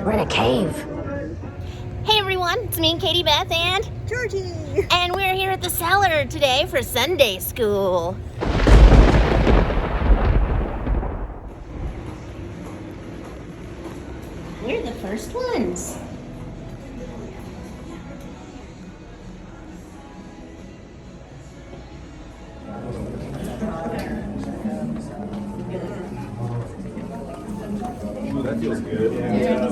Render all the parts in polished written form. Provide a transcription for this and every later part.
We're in a cave. Hey everyone, it's me, Katie-Beth, and Georgie. And we're here at the Cellar today for Sunday school. We're the first ones. Ooh, that feels good. Yeah.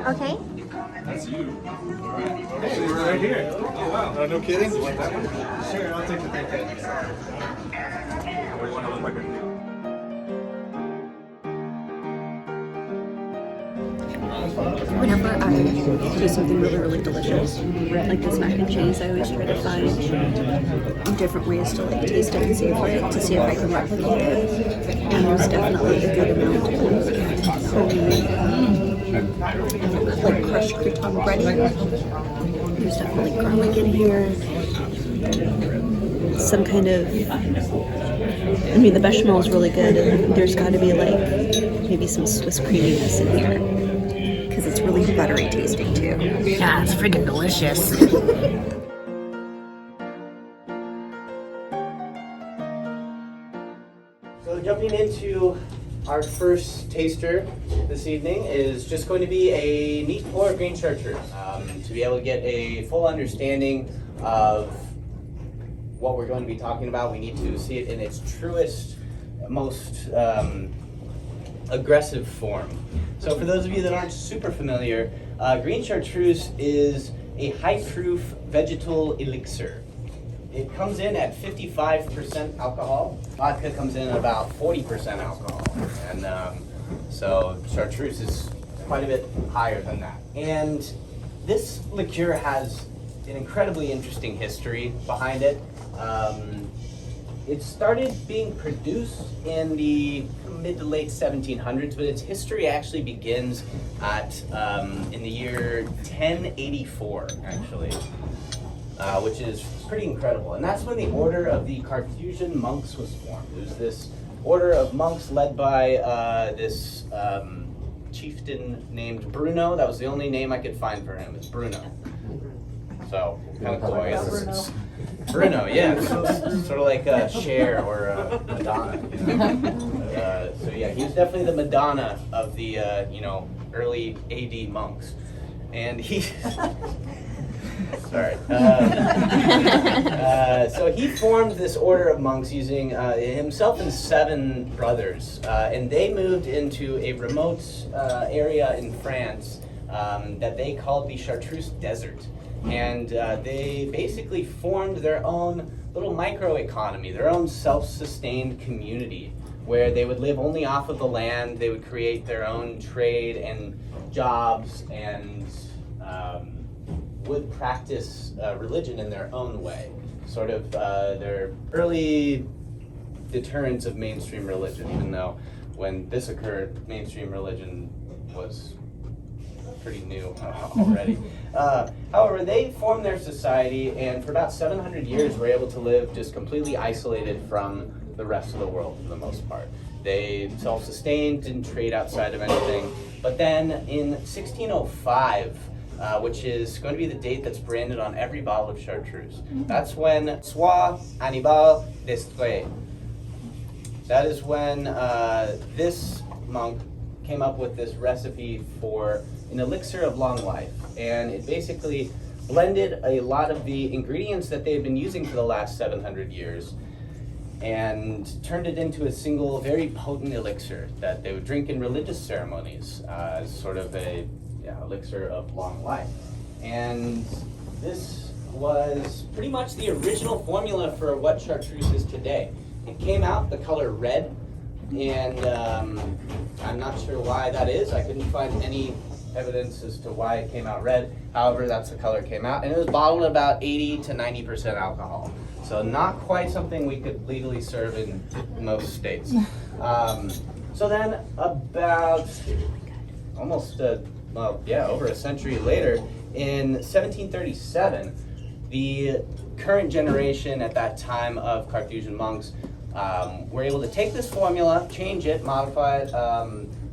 Okay. That's you. Actually, we're right here. Oh, wow. No kidding? You want that one? Sure, I'll take the big head. What do you want to look like? Whenever I do something really delicious, like this mac and cheese, I always try to find different ways to like taste it and savor it to see if I can replicate it. And there's definitely a good amount of homemade, like crushed crouton breading. There's definitely garlic in here. Some kind of, I mean, the bechamel is really good, and there's got to be like maybe some Swiss creaminess in here. Because it's really buttery tasting too. Yeah, it's freaking delicious. So jumping into our first taster this evening is just going to be a neat pour of green chartreuse. To be able to get a full understanding of what we're going to be talking about, we need to see it in its truest, most aggressive form. So for those of you that aren't super familiar, green chartreuse is a high-proof vegetal elixir. It comes in at 55% alcohol. Vodka comes in at about 40% alcohol. And so chartreuse is quite a bit higher than that. And this liqueur has an incredibly interesting history behind it. It started being produced in the mid to late 1700s, but its history actually begins at in the year 1084, actually, which is pretty incredible. And that's when the order of the Carthusian monks was formed. It was this order of monks led by this chieftain named Bruno. That was the only name I could find for him. It's Bruno. So kind of cool. I guess it's Bruno, yeah. It's sort of like a Cher or a Madonna. You know? So yeah, he was definitely the Madonna of the early AD monks, and he. Sorry. So he formed this order of monks using himself and 7 brothers, and they moved into a remote area in France that they called the Chartreuse Desert. And they basically formed their own little microeconomy, their own self-sustained community, where they would live only off of the land. They would create their own trade and jobs, and would practice religion in their own way, sort of their early deterrence of mainstream religion, even though when this occurred, mainstream religion was pretty new already. However, they formed their society, and for about 700 years were able to live just completely isolated from the rest of the world for the most part. They self-sustained, didn't trade outside of anything. But then in 1605, which is going to be the date that's branded on every bottle of chartreuse, that's when Soit Annibal d'Estrée. That is when this monk came up with this recipe for an elixir of long life, and it basically blended a lot of the ingredients that they had been using for the last 700 years and turned it into a single very potent elixir that they would drink in religious ceremonies as sort of a elixir of long life. And this was pretty much the original formula for what chartreuse is today. It came out the color red, and I'm not sure why that is. I couldn't find any evidence as to why it came out red. However, that's the color it came out, and it was bottled at about 80 to 90% alcohol. So not quite something we could legally serve in most states. So then about almost over a century later, In 1737, the current generation at that time of Carthusian monks were able to take this formula, change it, modify it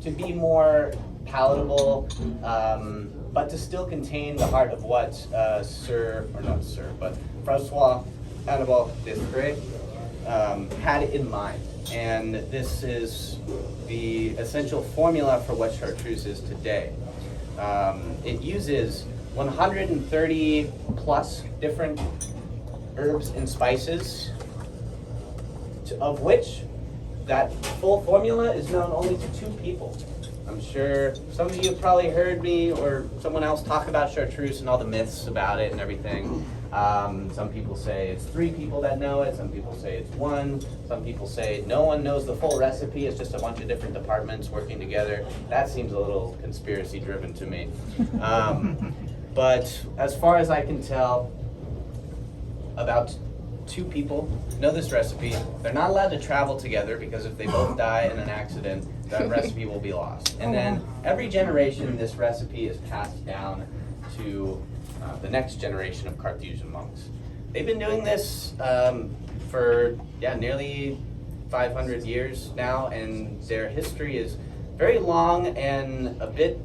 to be more palatable, but to still contain the heart of what François Hannibal Destre had in mind. And this is the essential formula for what Chartreuse is today. It uses 130 plus different herbs and spices, of which that full formula is known only to 2 people. I'm sure some of you have probably heard me or someone else talk about Chartreuse and all the myths about it and everything. Some people say it's 3 people that know it, some people say it's 1, some people say no one knows the full recipe, it's just a bunch of different departments working together. That seems a little conspiracy driven to me. But as far as I can tell, about 2 people know this recipe. They're not allowed to travel together because if they both die in an accident, that recipe will be lost. And then every generation, this recipe is passed down to the next generation of Carthusian monks. They've been doing this for nearly 500 years now, and their history is very long and a bit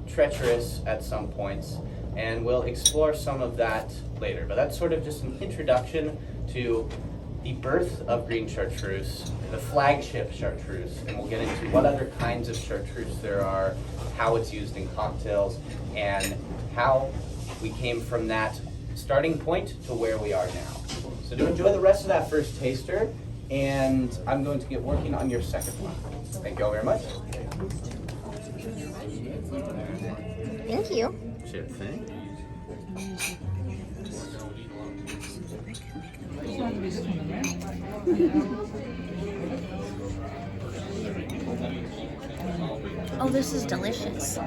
treacherous at some points, and we'll explore some of that later. But that's sort of just an introduction to the birth of green chartreuse, the flagship chartreuse, and we'll get into what other kinds of chartreuse there are, how it's used in cocktails, and how we came from that starting point to where we are now. So do enjoy the rest of that first taster, and I'm going to get working on your second one. Thank you all very much. Thank you. Sure thing. Oh, this is delicious.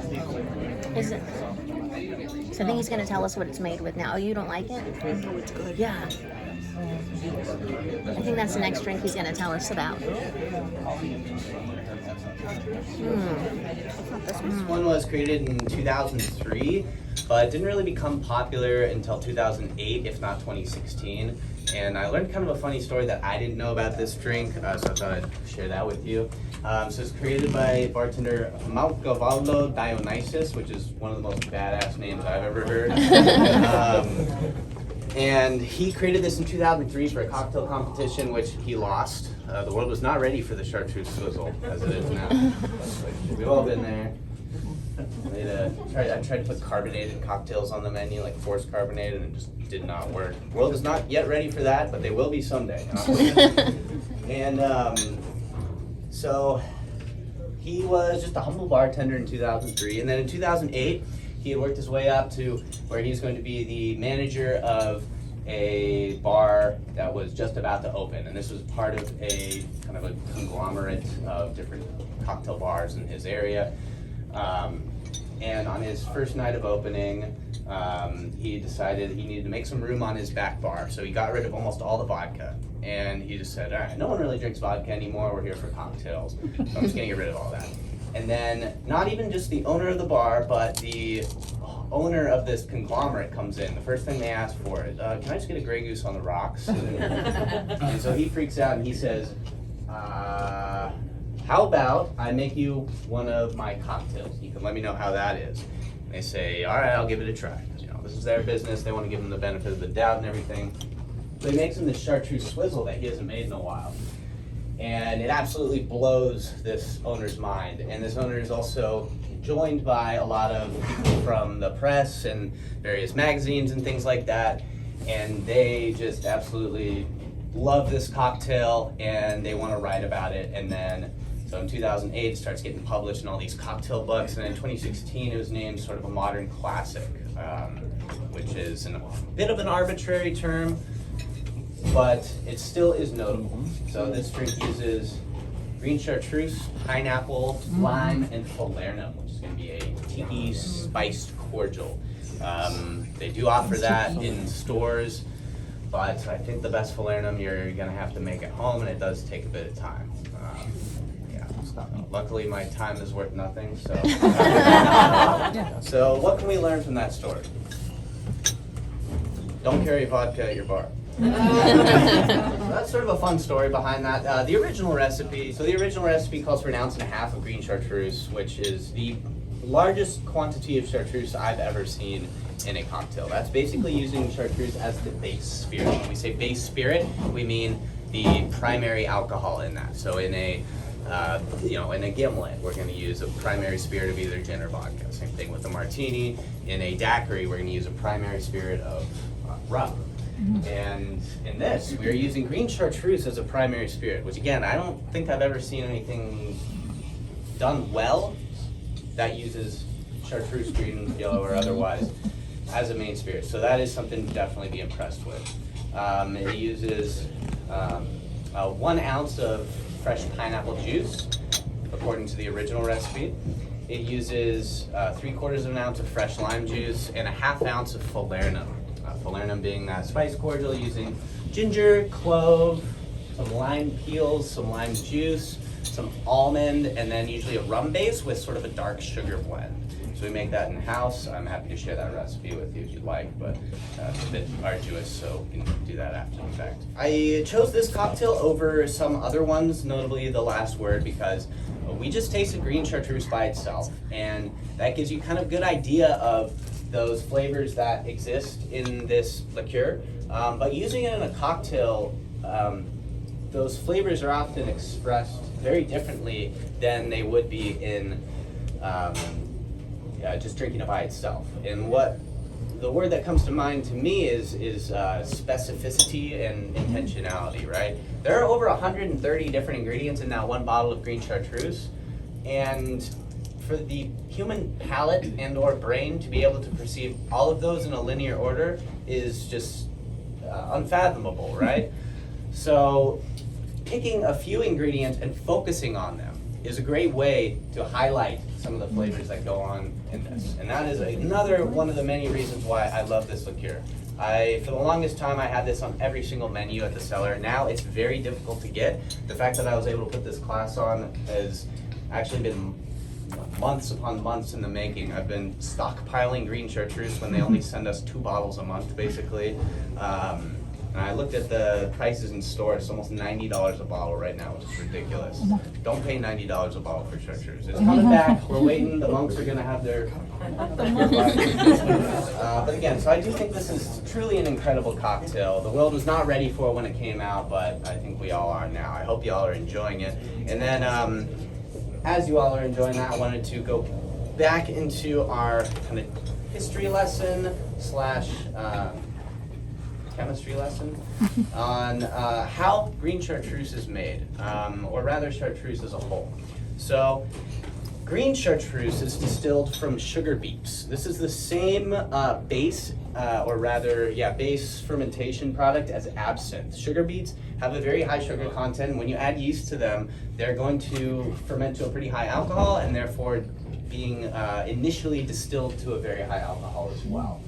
Is it? So I think he's going to tell us what it's made with now. Oh, you don't like it? Oh, it's good. Yeah. I think that's the next drink he's going to tell us about. This one was created in 2003, but it didn't really become popular until 2008, if not 2016. And I learned kind of a funny story that I didn't know about this drink, so I thought I'd share that with you. So it's created by bartender Malcavallo Dionysus, which is one of the most badass names I've ever heard. And he created this in 2003 for a cocktail competition, which he lost. The world was not ready for the Chartreuse swizzle, as it is now. We've all been there. I tried to put carbonated cocktails on the menu, like forced carbonated, and it just did not work. The world is not yet ready for that, but they will be someday. And so he was just a humble bartender in 2003, and then in 2008, he had worked his way up to where he's going to be the manager of a bar that was just about to open. And this was part of a kind of a conglomerate of different cocktail bars in his area. And on his first night of opening, he decided he needed to make some room on his back bar. So he got rid of almost all the vodka. And he just said, all right, no one really drinks vodka anymore. We're here for cocktails. So I'm just going to get rid of all that. And then not even just the owner of the bar, but the owner of this conglomerate comes in. The first thing they ask for is, can I just get a Grey Goose on the rocks? And so he freaks out and he says, how about I make you one of my cocktails? You can let me know how that is. And they say, all right, I'll give it a try. You know, this is their business. They want to give him the benefit of the doubt and everything. So he makes him this chartreuse swizzle that he hasn't made in a while. And it absolutely blows this owner's mind. And this owner is also joined by a lot of people from the press and various magazines and things like that. And they just absolutely love this cocktail and they want to write about it. And then, so in 2008, it starts getting published in all these cocktail books. And in 2016, it was named sort of a modern classic, which is a bit of an arbitrary term, but it still is notable. So this drink uses green chartreuse, pineapple, lime, and Phreaner, which is going to be a tiki spiced cordial. They do offer that in stores, but I think the best Phreaner you're going to have to make at home, and it does take a bit of time. Luckily, my time is worth nothing, so. So what can we learn from that story? Don't carry vodka at your bar. So that's sort of a fun story behind that. The original recipe calls for 1.5 ounces of green chartreuse, which is the largest quantity of chartreuse I've ever seen in a cocktail. That's basically using chartreuse as the base spirit. When we say base spirit, we mean the primary alcohol in that. So in a in a gimlet, we're going to use a primary spirit of either gin or vodka. Same thing with a martini. In a daiquiri, we're going to use a primary spirit of rum. And in this, we're using green chartreuse as a primary spirit, which again, I don't think I've ever seen anything done well that uses chartreuse, green, yellow, or otherwise, as a main spirit. So that is something to definitely be impressed with. It uses 1 ounce of fresh pineapple juice, according to the original recipe. It uses 3/4 ounce of fresh lime juice and 1/2 ounce of falernum. Falernum being that spice cordial using ginger, clove, some lime peels, some lime juice, some almond, and then usually a rum base with sort of a dark sugar blend. So we make that in-house. I'm happy to share that recipe with you if you'd like, but it's a bit arduous, so we can do that after the fact. I chose this cocktail over some other ones, notably the Last Word, because we just tasted green chartreuse by itself, and that gives you kind of a good idea of those flavors that exist in this liqueur. But using it in a cocktail, those flavors are often expressed very differently than they would be in just drinking it by itself. And what the word that comes to mind to me is specificity and intentionality, right? There are over 130 different ingredients in that one bottle of green chartreuse, and for the human palate and or brain to be able to perceive all of those in a linear order is just unfathomable, right? So picking a few ingredients and focusing on them is a great way to highlight some of the flavors that go on in this. And that is another one of the many reasons why I love this liqueur. For the longest time, I had this on every single menu at the Cellar. Now it's very difficult to get. The fact that I was able to put this class on has actually been months upon months in the making. I've been stockpiling green chartreuse when they only send us 2 bottles a month, basically. And I looked at the prices in stores. It's almost $90 a bottle right now, which is ridiculous. Don't pay $90 a bottle for chartreuse. It's coming back. We're waiting. The monks are going to have their... But again, so I do think this is truly an incredible cocktail. The world was not ready for it when it came out, but I think we all are now. I hope you all are enjoying it. And then, as you all are enjoying that, I wanted to go back into our kind of history lesson / chemistry lesson on how green chartreuse is made, or rather chartreuse as a whole. So green chartreuse is distilled from sugar beets. This is the same base fermentation product as absinthe. Sugar beets have a very high sugar content. When you add yeast to them, they're going to ferment to a pretty high alcohol, and therefore being initially distilled to a very high alcohol as well.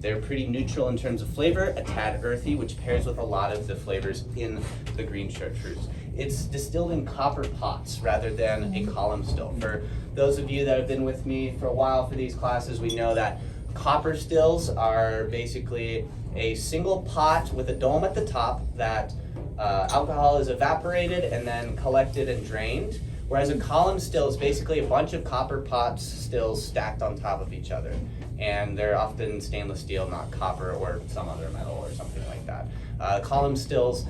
They're pretty neutral in terms of flavor, a tad earthy, which pairs with a lot of the flavors in the green chartreuse. It's distilled in copper pots rather than a column still. For those of you that have been with me for a while for these classes, we know that copper stills are basically a single pot with a dome at the top that alcohol is evaporated and then collected and drained, whereas a column still is basically a bunch of copper pots stills stacked on top of each other. And they're often stainless steel, not copper or some other metal or something like that. Column stills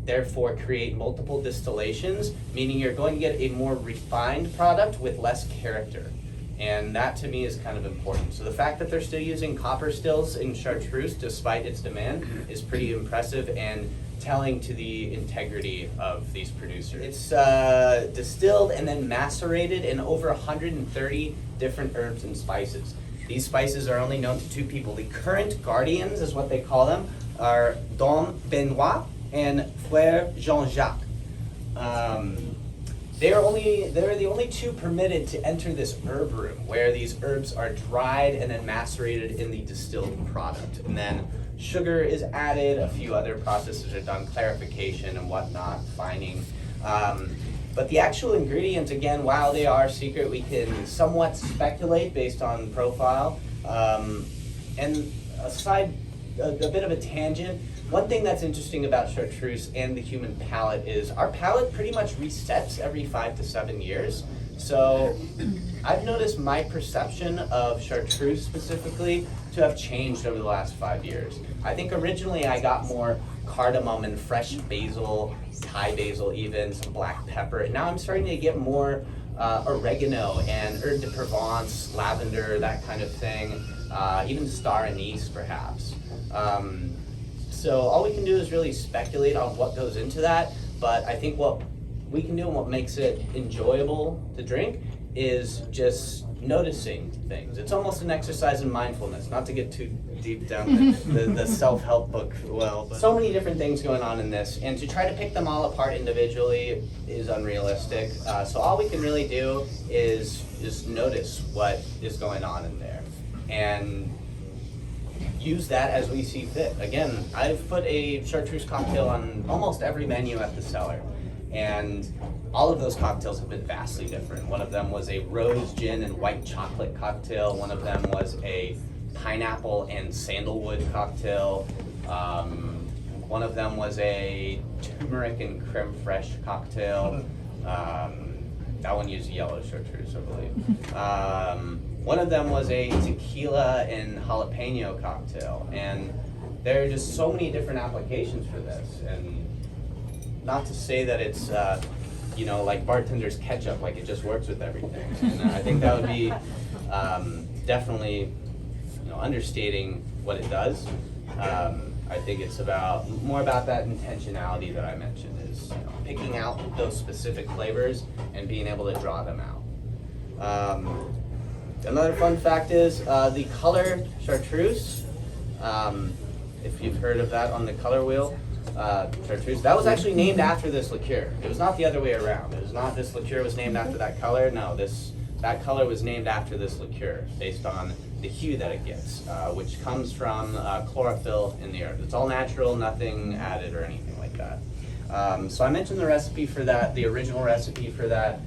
therefore create multiple distillations, meaning you're going to get a more refined product with less character. And that to me is kind of important. So the fact that they're still using copper stills in chartreuse despite its demand is pretty impressive and telling to the integrity of these producers. It's distilled and then macerated in over 130 different herbs and spices. These spices are only known to 2 people. The current guardians, is what they call them, are Dom Benoit and Frère Jean-Jacques. They're the only 2 permitted to enter this herb room, where these herbs are dried and then macerated in the distilled product. And then sugar is added, a few other processes are done, clarification and whatnot, fining. But the actual ingredients, again, while they are secret, we can somewhat speculate based on profile. And aside, a bit of a tangent, one thing that's interesting about Chartreuse and the human palate is our palate pretty much resets every 5 to 7 years. So I've noticed my perception of Chartreuse specifically to have changed over the last 5 years. I think originally I got more cardamom and fresh basil, Thai basil even, some black pepper. And now I'm starting to get more oregano and herb de Provence, lavender, that kind of thing, even star anise perhaps. So all we can do is really speculate on what goes into that, but I think what we can do and what makes it enjoyable to drink is just noticing things. It's almost an exercise in mindfulness, not to get too deep down the self-help book. Well, but so many different things going on in this, and to try to pick them all apart individually is unrealistic. So all we can really do is just notice what is going on in there and use that as we see fit. Again, I've put a Chartreuse cocktail on almost every menu at the Cellar, and all of those cocktails have been vastly different. One of them was a rose gin and white chocolate cocktail. One of them was a pineapple and sandalwood cocktail. One of them was a turmeric and creme fraiche cocktail. That one used yellow Chartreuse, I believe. One of them was a tequila and jalapeno cocktail. And there are just so many different applications for this. And not to say that it's, like bartender's ketchup, like it just works with everything. And I think that would be definitely, understating what it does. I think it's more about that intentionality that I mentioned, is picking out those specific flavors and being able to draw them out. Another fun fact is the color Chartreuse. If you've heard of that on the color wheel, Chartreuse, that was actually named after this liqueur. It was not the other way around. It was not this liqueur was named after that color. No, that color was named after this liqueur based on the hue that it gets, which comes from chlorophyll in the earth. It's all natural, nothing added or anything like that. So I mentioned the recipe for that, the original recipe for that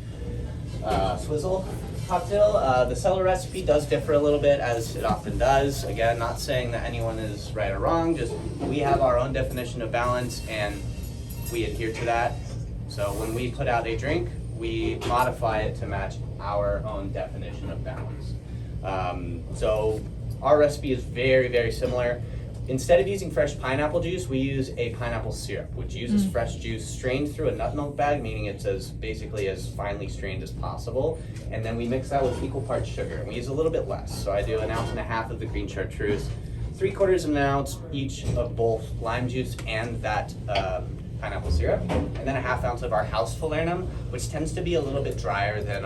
swizzle cocktail. The Cellar recipe does differ a little bit, as it often does. Again, not saying that anyone is right or wrong, just we have our own definition of balance and we adhere to that. So when we put out a drink, we modify it to match our own definition of balance. So our recipe is very, very similar. Instead of using fresh pineapple juice, we use a pineapple syrup, which uses fresh juice strained through a nut milk bag, meaning it's basically as finely strained as possible. And then we mix that with equal parts sugar, and we use a little bit less. So I do 1.5 ounces of the green Chartreuse, 3/4 of an ounce each of both lime juice and that pineapple syrup, and then 1/2 ounce of our house Phreaner, which tends to be a little bit drier than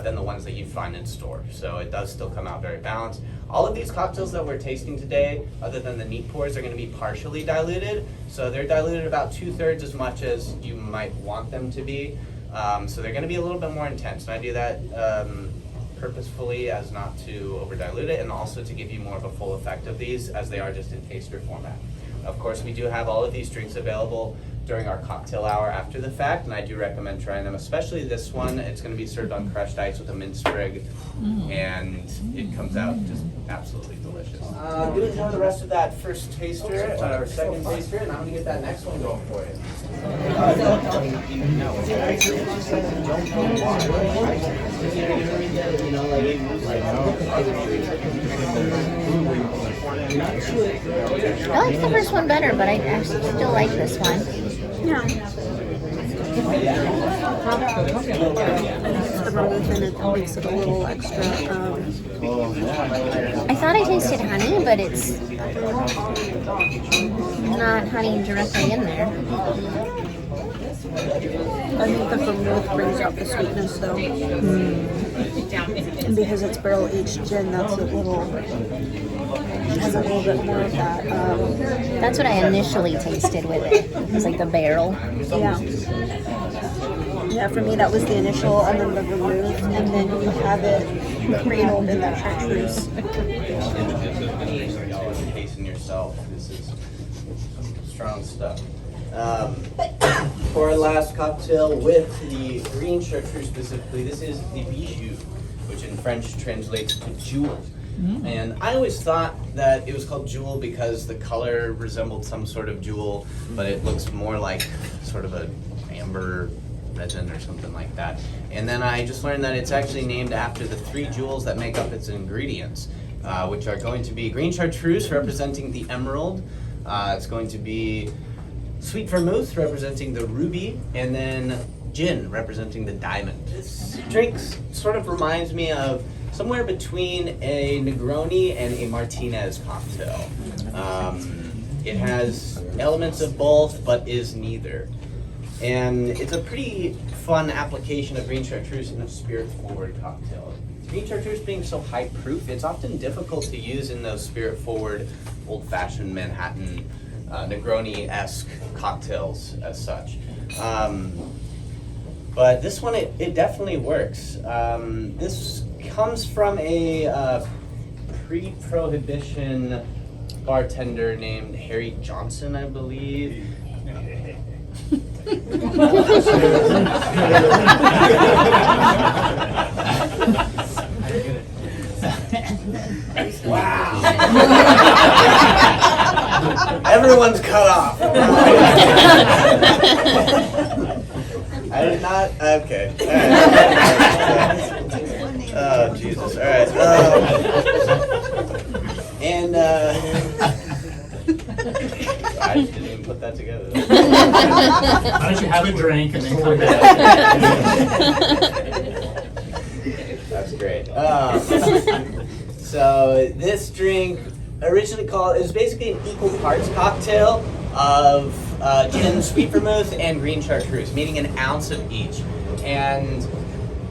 than the ones that you find in store. So it does still come out very balanced. All of these cocktails that we're tasting today, other than the neat pours, are going to be partially diluted. So they're diluted about 2/3 as much as you might want them to be. So they're going to be a little bit more intense. And I do that purposefully as not to over dilute it, and also to give you more of a full effect of these, as they are just in taster format. Of course, we do have all of these drinks available during our cocktail hour after the fact, and I do recommend trying them, especially this one. It's going to be served on crushed ice with a mint sprig, and it comes out just absolutely delicious. Do enjoy the rest of that first taster, or second taster, and I'm going to get that next one going for you. I like the first one better, but I actually still like this one. Yeah. It's the vermouth and it makes it a little extra. I thought I tasted honey, but it's not honey directly in there. I think the vermouth brings out the sweetness though. And because it's barrel aged gin, that's has a little bit more of that. That's what I initially tasted with it. It was like the barrel. Yeah. Yeah, for me that was the initial, and then the vermouth, and then you have it cradled in that Chartreuse. Tasting yourself. This is strong stuff. for our last cocktail with the green chartreuse specifically. This is the Bijou, which in French translates to jewel. And I always thought that it was called jewel because the color resembled some sort of jewel, but it looks more like sort of a amber resin or something like that. And then I just learned that it's actually named after the 3 jewels that make up its ingredients, which are going to be green chartreuse representing the emerald, it's going to be sweet vermouth representing the ruby, and then gin representing the diamond. This drink sort of reminds me of somewhere between a Negroni and a Martinez cocktail. It has elements of both, but is neither. And it's a pretty fun application of green chartreuse in a spirit-forward cocktail. Green chartreuse being so high proof, it's often difficult to use in those spirit-forward, old-fashioned Manhattan, Negroni-esque cocktails as such. But this one, it definitely works. This comes from a pre-prohibition bartender named Harry Johnson, I believe. Wow! Everyone's cut off. I did not. Okay. All right. Oh Jesus! All right. And I didn't even put that together. Why don't you have a drink and then come back? That's great. So this drink, originally called, is basically an equal parts cocktail of gin, sweet vermouth, and green chartreuse, meaning an ounce of each. And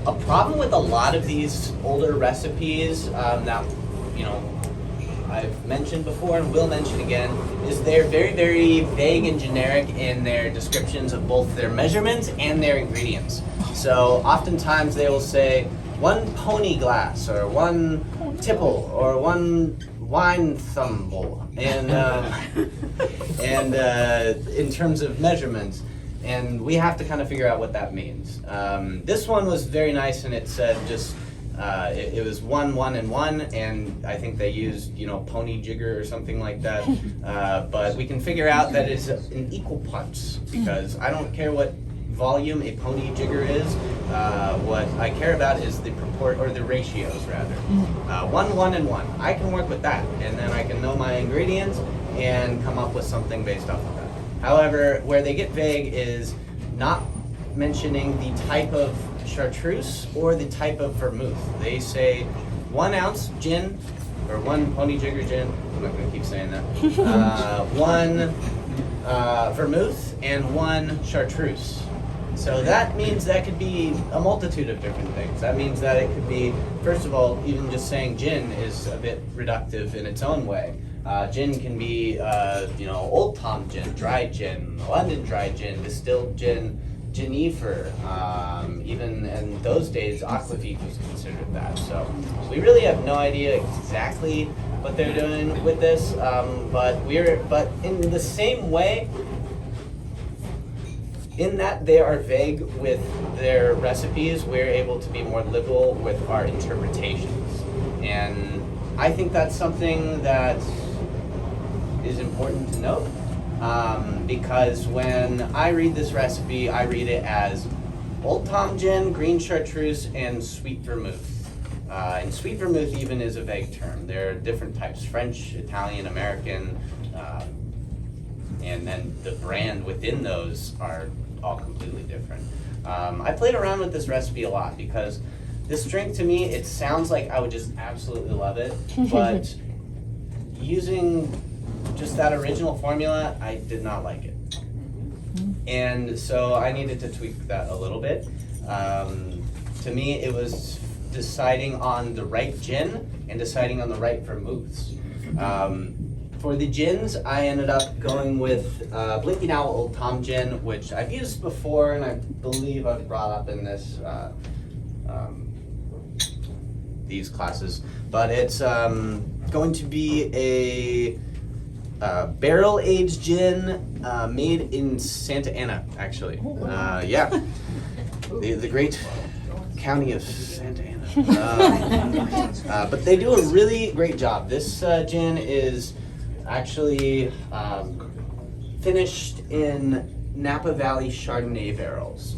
a problem with a lot of these older recipes that, you know, I've mentioned before and will mention again, is they're very, very vague and generic in their descriptions of both their measurements and their ingredients. So oftentimes they will say 1 pony glass, or 1 tipple, or 1 wine thumble, and in terms of measurements, and we have to kind of figure out what that means. This one was very nice, and it said just it was 1, 1, and 1, and I think they used, you know, pony jigger or something like that. But we can figure out that it's an equal parts, because I don't care what volume a pony jigger is. What I care about is the the ratios rather. 1, 1, and 1. I can work with that, and then I can know my ingredients and come up with something based off of that. However, where they get vague is not mentioning the type of chartreuse or the type of vermouth. They say 1 ounce gin, or 1 pony jigger gin. I'm not going to keep saying that. 1 vermouth and 1 chartreuse. So that means that could be a multitude of different things. That means that it could be, first of all, even just saying gin is a bit reductive in its own way. Gin can be, you know, Old Tom gin, dry gin, London dry gin, distilled gin, Geneva. Even in those days, aquavit was considered that. So we really have no idea exactly what they're doing with this, but in the same way, in that they are vague with their recipes, we're able to be more liberal with our interpretations. And I think that's something that is important to note, because when I read this recipe, I read it as Old Tom gin, green chartreuse, and sweet vermouth. And sweet vermouth even is a vague term. There are different types: French, Italian, American, and then the brand within those are all completely different. I played around with this recipe a lot because this drink, to me, it sounds like I would just absolutely love it, but using just that original formula, I did not like it. And so I needed to tweak that a little bit. To me, it was deciding on the right gin and deciding on the right vermouths. For the gins, I ended up going with Blinking Owl Old Tom Gin, which I've used before, and I believe I've brought up in this these classes. But it's going to be a barrel-aged gin made in Santa Ana, actually. Yeah, the great county of Santa Ana. But they do a really great job. This gin is actually finished in Napa Valley Chardonnay barrels,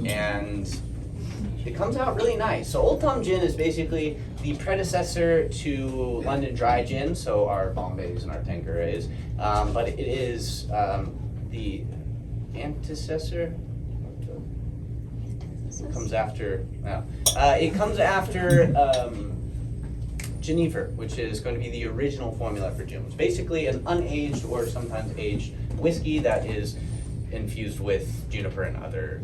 and it comes out really nice. So Old Tom Gin is basically the predecessor to London Dry Gin, so our Bombays and our Tanquerays, but it is the antecessor. It comes after. It comes after Geneva, which is going to be the original formula for gin. It's basically an unaged or sometimes aged whiskey that is infused with juniper and other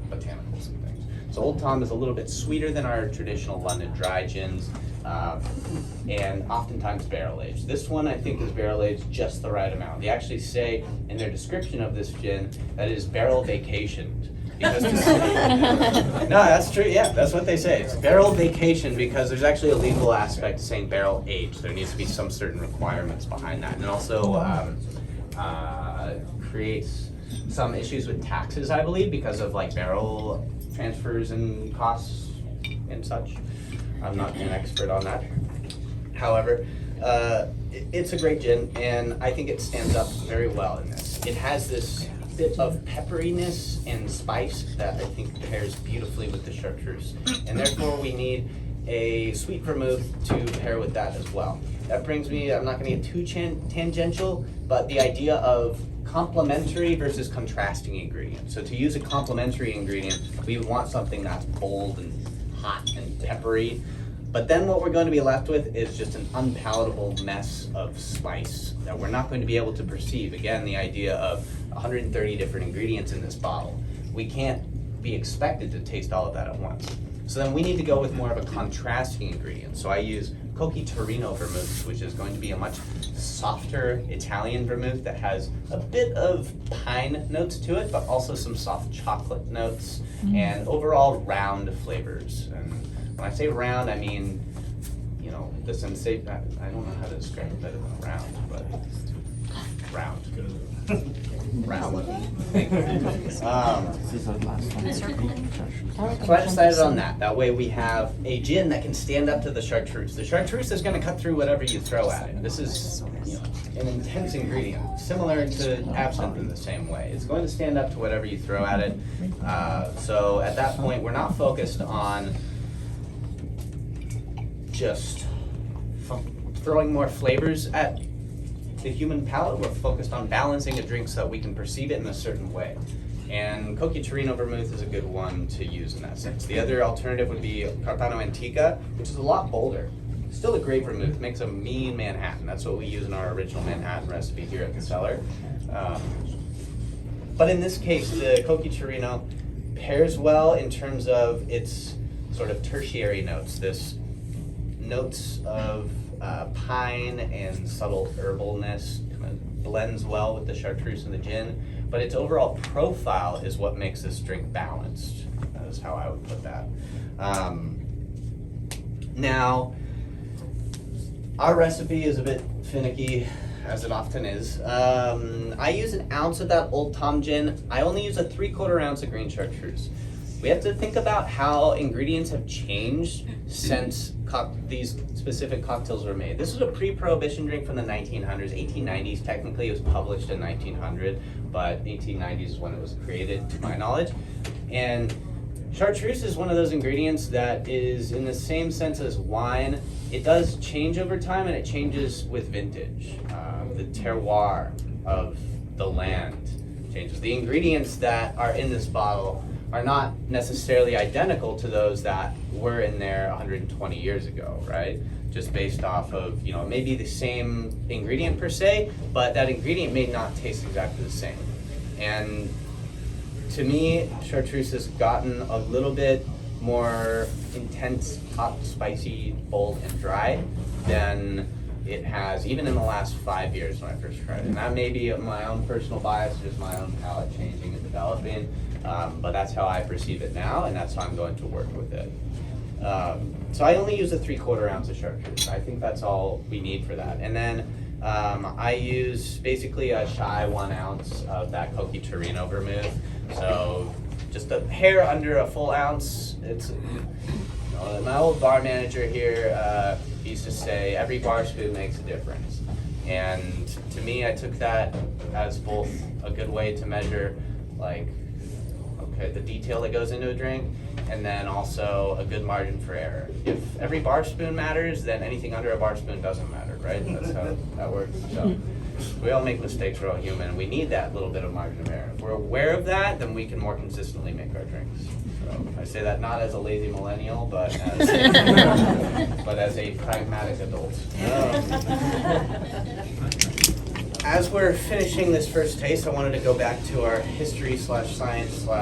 botanicals and things. So Old Tom is a little bit sweeter than our traditional London Dry gins, and oftentimes barrel aged. This one I think is barrel aged just the right amount. They actually say in their description of this gin that it is barrel vacationed. Because no, that's true. Yeah, that's what they say. It's barrel vacation because there's actually a legal aspect to saying barrel aged. There needs to be some certain requirements behind that, and it also creates some issues with taxes, I believe, because of like barrel transfers and costs and such. I'm not an expert on that. However, it's a great gin, and I think it stands up very well in this. It has this bit of pepperiness and spice that I think pairs beautifully with the chartreuse, and therefore we need a sweet vermouth to pair with that as well. That brings me, I'm not going to get too tangential, but the idea of complementary versus contrasting ingredients. So to use a complementary ingredient, we would want something that's bold and hot and peppery, but then what we're going to be left with is just an unpalatable mess of spice that we're not going to be able to perceive. Again, the idea of 130 different ingredients in this bottle. We can't be expected to taste all of that at once. So then we need to go with more of a contrasting ingredient. So I use Cocchi Torino vermouth, which is going to be a much softer Italian vermouth that has a bit of pine notes to it, but also some soft chocolate notes and overall round flavors. And when I say round, I mean, you know, the sensation, I don't know how to describe it better than round, but round. Round. So I decided on that. That way we have a gin that can stand up to the chartreuse. The chartreuse is going to cut through whatever you throw at it. This is, you know, an intense ingredient, similar to absinthe in the same way. It's going to stand up to whatever you throw at it. So at that point, we're not focused on just throwing more flavors at the human palate. We're focused on balancing a drink so that we can perceive it in a certain way. And Cocchi Torino vermouth is a good one to use in that sense. The other alternative would be Carpano Antica, which is a lot bolder. Still a great vermouth, makes a mean Manhattan. That's what we use in our original Manhattan recipe here at the Cellar. But in this case, the Cocchi Torino pairs well in terms of its sort of tertiary notes. This notes of pine and subtle herbalness kind of blends well with the chartreuse and the gin, but its overall profile is what makes this drink balanced. That is how I would put that. Now, our recipe is a bit finicky, as it often is. I use an ounce of that Old Tom gin. I only use a 3/4 ounce of green chartreuse. We have to think about how ingredients have changed since these specific cocktails were made. This was a pre-prohibition drink from the 1900s, 1890s. Technically, it was published in 1900, but 1890s is when it was created, to my knowledge. And chartreuse is one of those ingredients that is, in the same sense as wine, it does change over time, and it changes with vintage. The terroir of the land changes. The ingredients that are in this bottle are not necessarily identical to those that were in there 120 years ago, right? Just based off of, you know, maybe the same ingredient per se, but that ingredient may not taste exactly the same. And to me, chartreuse has gotten a little bit more intense, hot, spicy, bold, and dry than it has even in the last 5 years when I first tried it. And that may be my own personal bias, just my own palate changing and developing. But that's how I perceive it now, and that's how I'm going to work with it. So I only use a 3/4 ounce of chartreuse. I think that's all we need for that. And then I use basically a shy 1 ounce of that Coqui Torino vermouth. So just a hair under a full ounce. It's, my old bar manager here used to say every bar spoon makes a difference. And to me, I took that as both a good way to measure like, okay, the detail that goes into a drink, and then also a good margin for error. If every bar spoon matters, then anything under a bar spoon doesn't matter, right? That's how that works. So we all make mistakes, we're all human. We need that little bit of margin of error. If we're aware of that, then we can more consistently make our drinks. So I say that not as a lazy millennial, but as a pragmatic adult. As we're finishing this first taste, I wanted to go back to our history / science /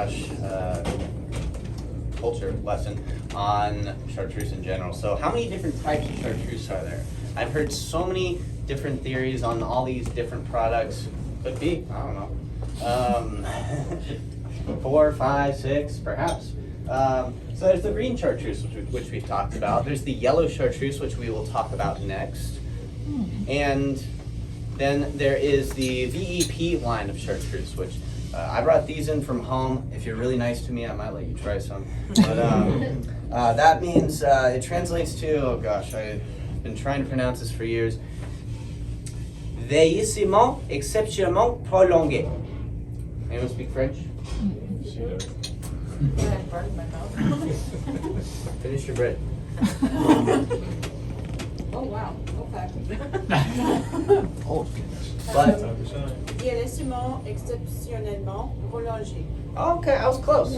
culture lesson on chartreuse in general. So how many different types of chartreuse are there? I've heard so many different theories on all these different products. Could be, I don't know. 4, 5, 6, perhaps. So there's the green chartreuse, which we've talked about. There's the yellow chartreuse, which we will talk about next. And then there is the VEP line of chartreuse, which I brought these in from home. If you're really nice to me, I might let you try some. But that means, it translates to, oh gosh, I've been trying to pronounce this for years. Vieillissement exceptionnellement prolongé. Anyone speak French? Finish your bread. Oh, wow, okay. Oh, but Vieillissement exceptionnellement prolongé. okay, I was close.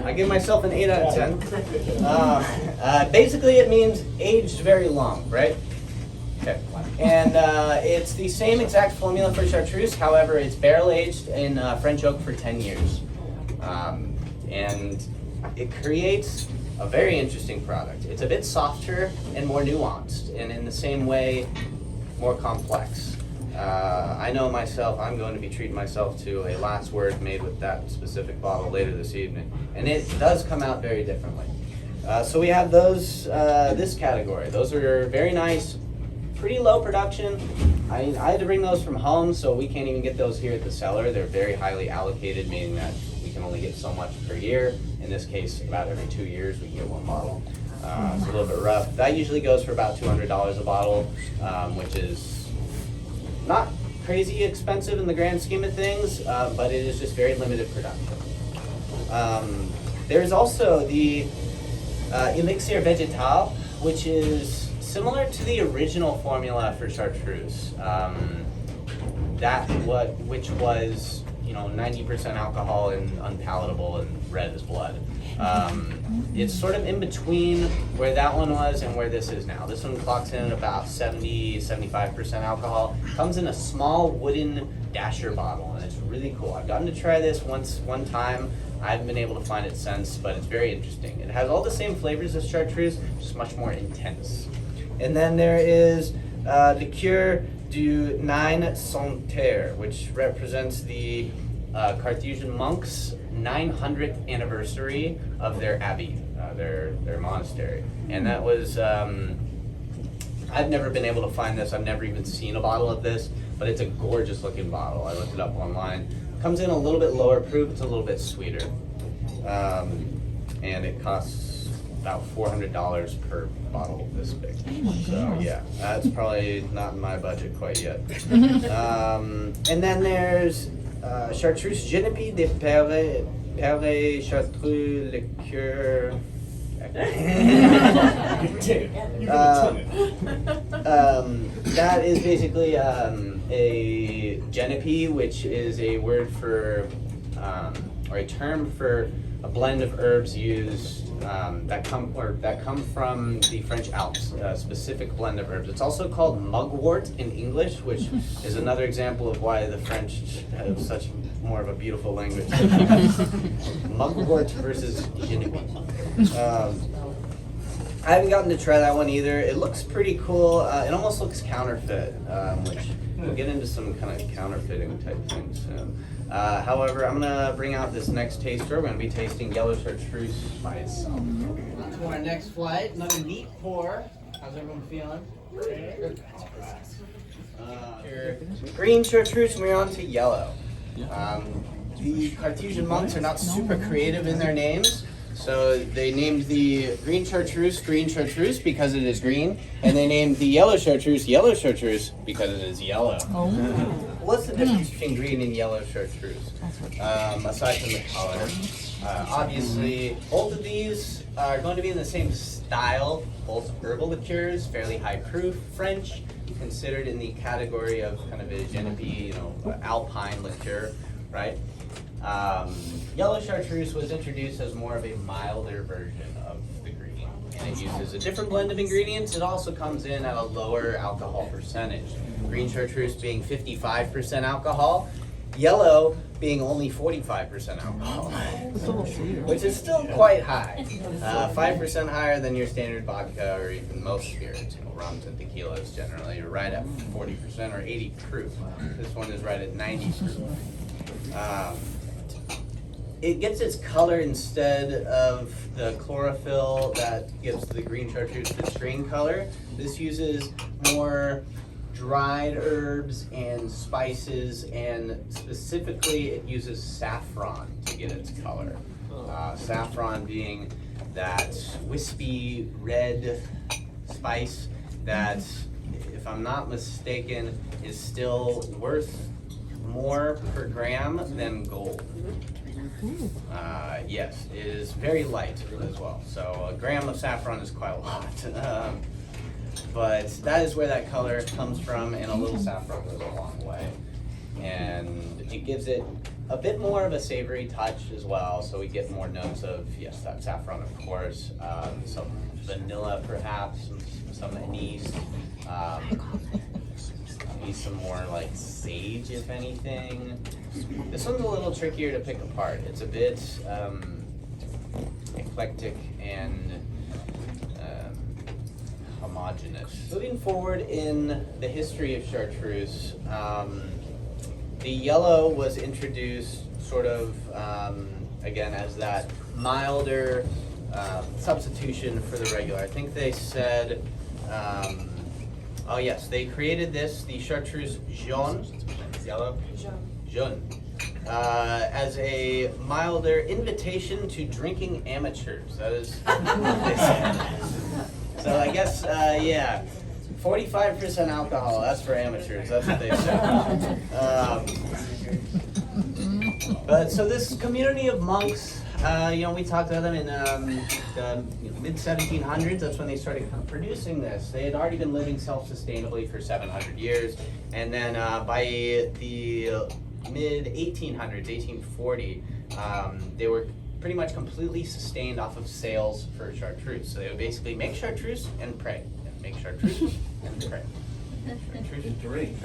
I give myself an 8 out of 10. Basically, it means aged very long, right? Okay. And it's the same exact formula for chartreuse. However, it's barrel aged in French oak for 10 years. And it creates a very interesting product. It's a bit softer and more nuanced, and in the same way, more complex. I know myself, I'm going to be treating myself to a last word made with that specific bottle later this evening, and it does come out very differently. So we have those, this category. Those are very nice, pretty low production. I had to bring those from home, so we can't even get those here at the Cellar. They're very highly allocated, meaning that we can only get so much per year. In this case, about every 2 years, we can get 1 bottle. It's a little bit rough. That usually goes for about $200 a bottle, which is not crazy expensive in the grand scheme of things, but it is just very limited production. There's also the Elixir Vegetable, which is similar to the original formula for chartreuse. Which was 90% alcohol and unpalatable and red as blood. It's sort of in between where that one was and where this is now. This one clocks in at about 70-75% alcohol. Comes in a small wooden dasher bottle, and it's really cool. I've gotten to try this one time. I haven't been able to find it since, but it's very interesting. It has all the same flavors as chartreuse, just much more intense. And then there is Liqueur du 9 Santerre, which represents the Carthusian monks' 900th anniversary of their abbey, their monastery. And that was, I've never been able to find this. I've never even seen a bottle of this, but it's a gorgeous looking bottle. I looked it up online. Comes in a little bit lower proof, it's a little bit sweeter. And it costs about $400 per bottle this big. So yeah, that's probably not in my budget quite yet. And then there's Chartreuse Genepi de Chartreuse Liqueur. That is basically a Genepi, which is a word for, or a term for a blend of herbs used that come from the French Alps, a specific blend of herbs. It's also called mugwort in English, which is another example of why the French have such more of a beautiful language. Mugwort versus Genepi. I haven't gotten to try that one either. It looks pretty cool. It almost looks counterfeit, which we'll get into some kind of counterfeiting type things soon. However, I'm gonna bring out this next taster. We're gonna be tasting yellow chartreuse by itself. To our next flight, another neat pour. How's everyone feeling? Good. your green chartreuse, and we're on to yellow. The Cartesian monks are not super creative in their names, so they named the green chartreuse because it is green, and they named the yellow chartreuse because it is yellow. What's the difference between green and yellow chartreuse? Aside from the color. Obviously, both of these are going to be in the same style, both herbal liqueurs, fairly high proof, French, considered in the category of kind of a Genepi, alpine liqueur, right? Yellow chartreuse was introduced as more of a milder version of the green, and it uses a different blend of ingredients. It also comes in at a lower alcohol percentage. Green chartreuse being 55% alcohol, yellow being only 45% alcohol, which is still quite high. 5% higher than your standard vodka or even most spirits. Rums and tequilas generally are right at 40% or 80 proof. This one is right at 90 proof. It gets its color instead of the chlorophyll that gives the green chartreuse its green color. This uses more dried herbs and spices, and specifically it uses saffron to get its color. Saffron being that wispy red spice that, if I'm not mistaken, is still worth more per gram than gold. Yes, it is very light as well. So a gram of saffron is quite a lot. But that is where that color comes from, and a little saffron goes a long way. And it gives it a bit more of a savory touch as well, so we get more notes of, yes, that saffron, of course, some vanilla perhaps, some anise, maybe some more like sage, if anything. This one's a little trickier to pick apart. It's a bit eclectic and homogeneous. Moving forward in the history of chartreuse, the yellow was introduced sort of, again, as that milder substitution for the regular. I think they said, oh yes, they created this, the Chartreuse jaune, yellow, jaune, as a milder invitation to drinking amateurs. That is what they said. So I guess, yeah, 45% alcohol, that's for amateurs, that's what they said. But so this community of monks, we talked to them in the mid-1700s, that's when they started producing this. They had already been living self-sustainably for 700 years, and then by the mid-1800s, 1840, they were pretty much completely sustained off of sales for chartreuse. So they would basically make chartreuse and pray, and make chartreuse and pray. Chartreuse and drink.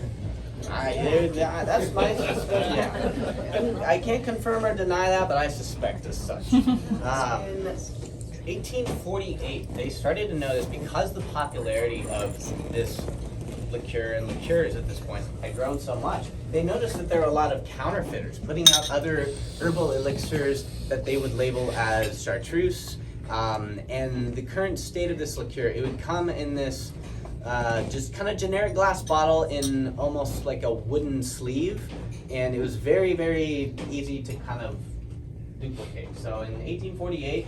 That's my suspicion. Yeah. I can't confirm or deny that, but I suspect as such. In 1848, they started to notice, because the popularity of this liqueur and liqueurs at this point had grown so much, they noticed that there were a lot of counterfeiters putting out other herbal elixirs that they would label as chartreuse. And the current state of this liqueur, it would come in this just kind of generic glass bottle in almost like a wooden sleeve, and it was very, very easy to kind of duplicate. So in 1848,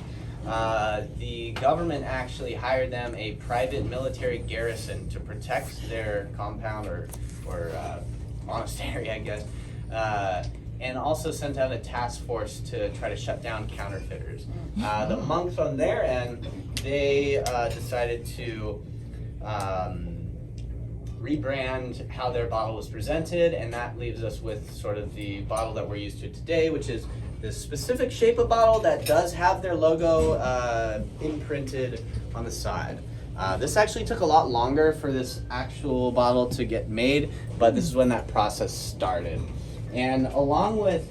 the government actually hired them a private military garrison to protect their compound or monastery, I guess, and also sent out a task force to try to shut down counterfeiters. The monks on their end, they decided to rebrand how their bottle was presented, and that leaves us with sort of the bottle that we're used to today, which is this specific shape of bottle that does have their logo imprinted on the side. This actually took a lot longer for this actual bottle to get made, but this is when that process started. And along with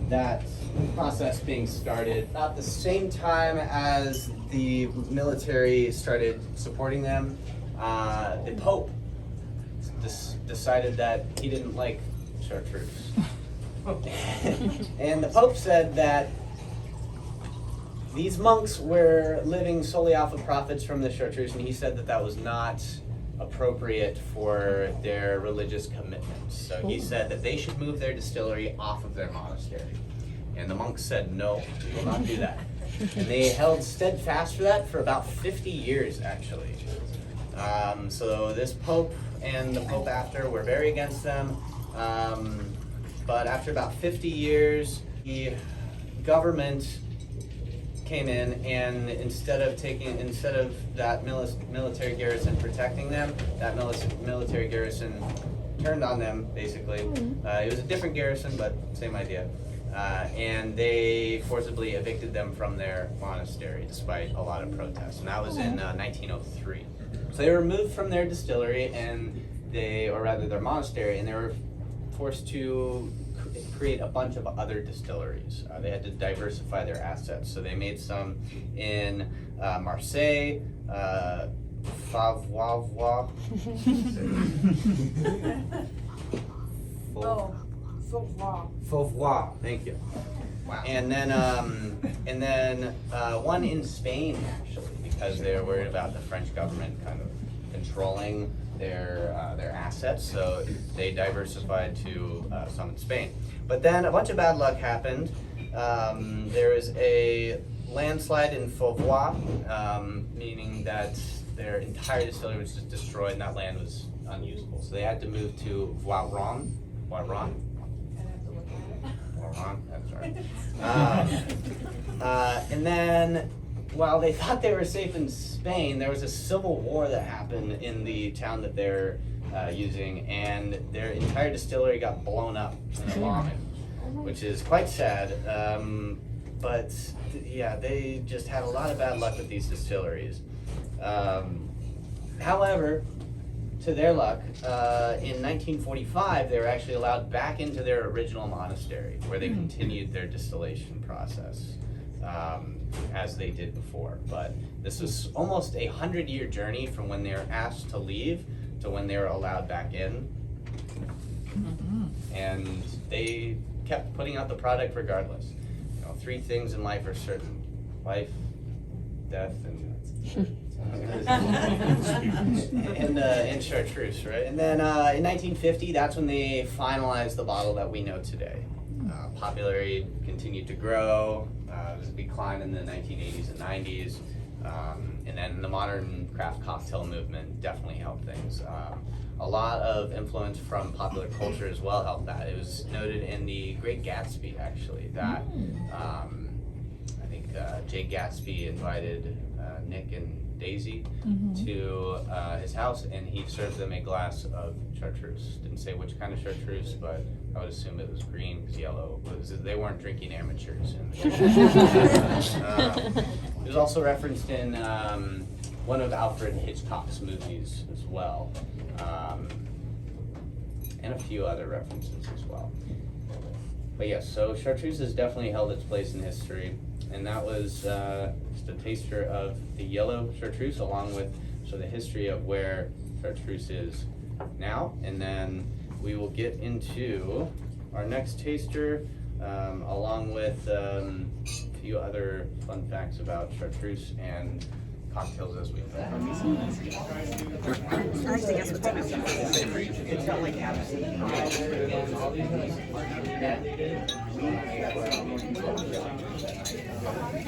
that process being started, about the same time as the military started supporting them, the Pope decided that he didn't like chartreuse. And the Pope said that these monks were living solely off of profits from the chartreuse, and he said that that was not appropriate for their religious commitments. So he said that they should move their distillery off of their monastery. And the monks said, no, we will not do that. And they held steadfast for that for about 50 years, actually. So this pope and the pope after were very against them. But after about 50 years, the government came in, and instead of that military garrison protecting them, that military garrison turned on them, basically. It was a different garrison, but same idea. And they forcibly evicted them from their monastery, despite a lot of protests. And that was in 1903. So they were removed from their distillery, or rather their monastery, and they were forced to create a bunch of other distilleries. They had to diversify their assets. So they made some in Marseille, Fauvois. Fauvois, thank you. Wow. And then one in Spain, actually, because they were worried about the French government kind of controlling their assets, so they diversified to some in Spain. But then a bunch of bad luck happened. There was a landslide in Fauvois, meaning that their entire distillery was just destroyed and that land was unusable. So they had to move to Voiron. That's right. And then, while they thought they were safe in Spain, there was a civil war that happened in the town that they're using, and their entire distillery got blown up in a bombing, which is quite sad. But yeah, they just had a lot of bad luck with these distilleries. However, to their luck, in 1945, they were actually allowed back into their original monastery, where they continued their distillation process as they did before. But this was almost a 100-year journey from when they were asked to leave to when they were allowed back in. And they kept putting out the product regardless. You know, 3 things in life are certain: life, death, and and Chartreuse, right? And then in 1950, that's when they finalized the bottle that we know today. Popularity continued to grow. There was a decline in the 1980s and 90s. And then the modern craft cocktail movement definitely helped things. A lot of influence from popular culture as well helped that. It was noted in the Great Gatsby, actually, that I think Jay Gatsby invited Nick and Daisy to his house, and he served them a glass of Chartreuse. Didn't say which kind of Chartreuse, but I would assume it was green, because yellow they weren't drinking amateurs. It was also referenced in one of Alfred Hitchcock's movies as well, and a few other references as well. But yes, so Chartreuse has definitely held its place in history, and that was just a taster of the yellow Chartreuse, along with the history of where Chartreuse is now. And then we will get into our next taster, along with a few other fun facts about Chartreuse and cocktails as we know. I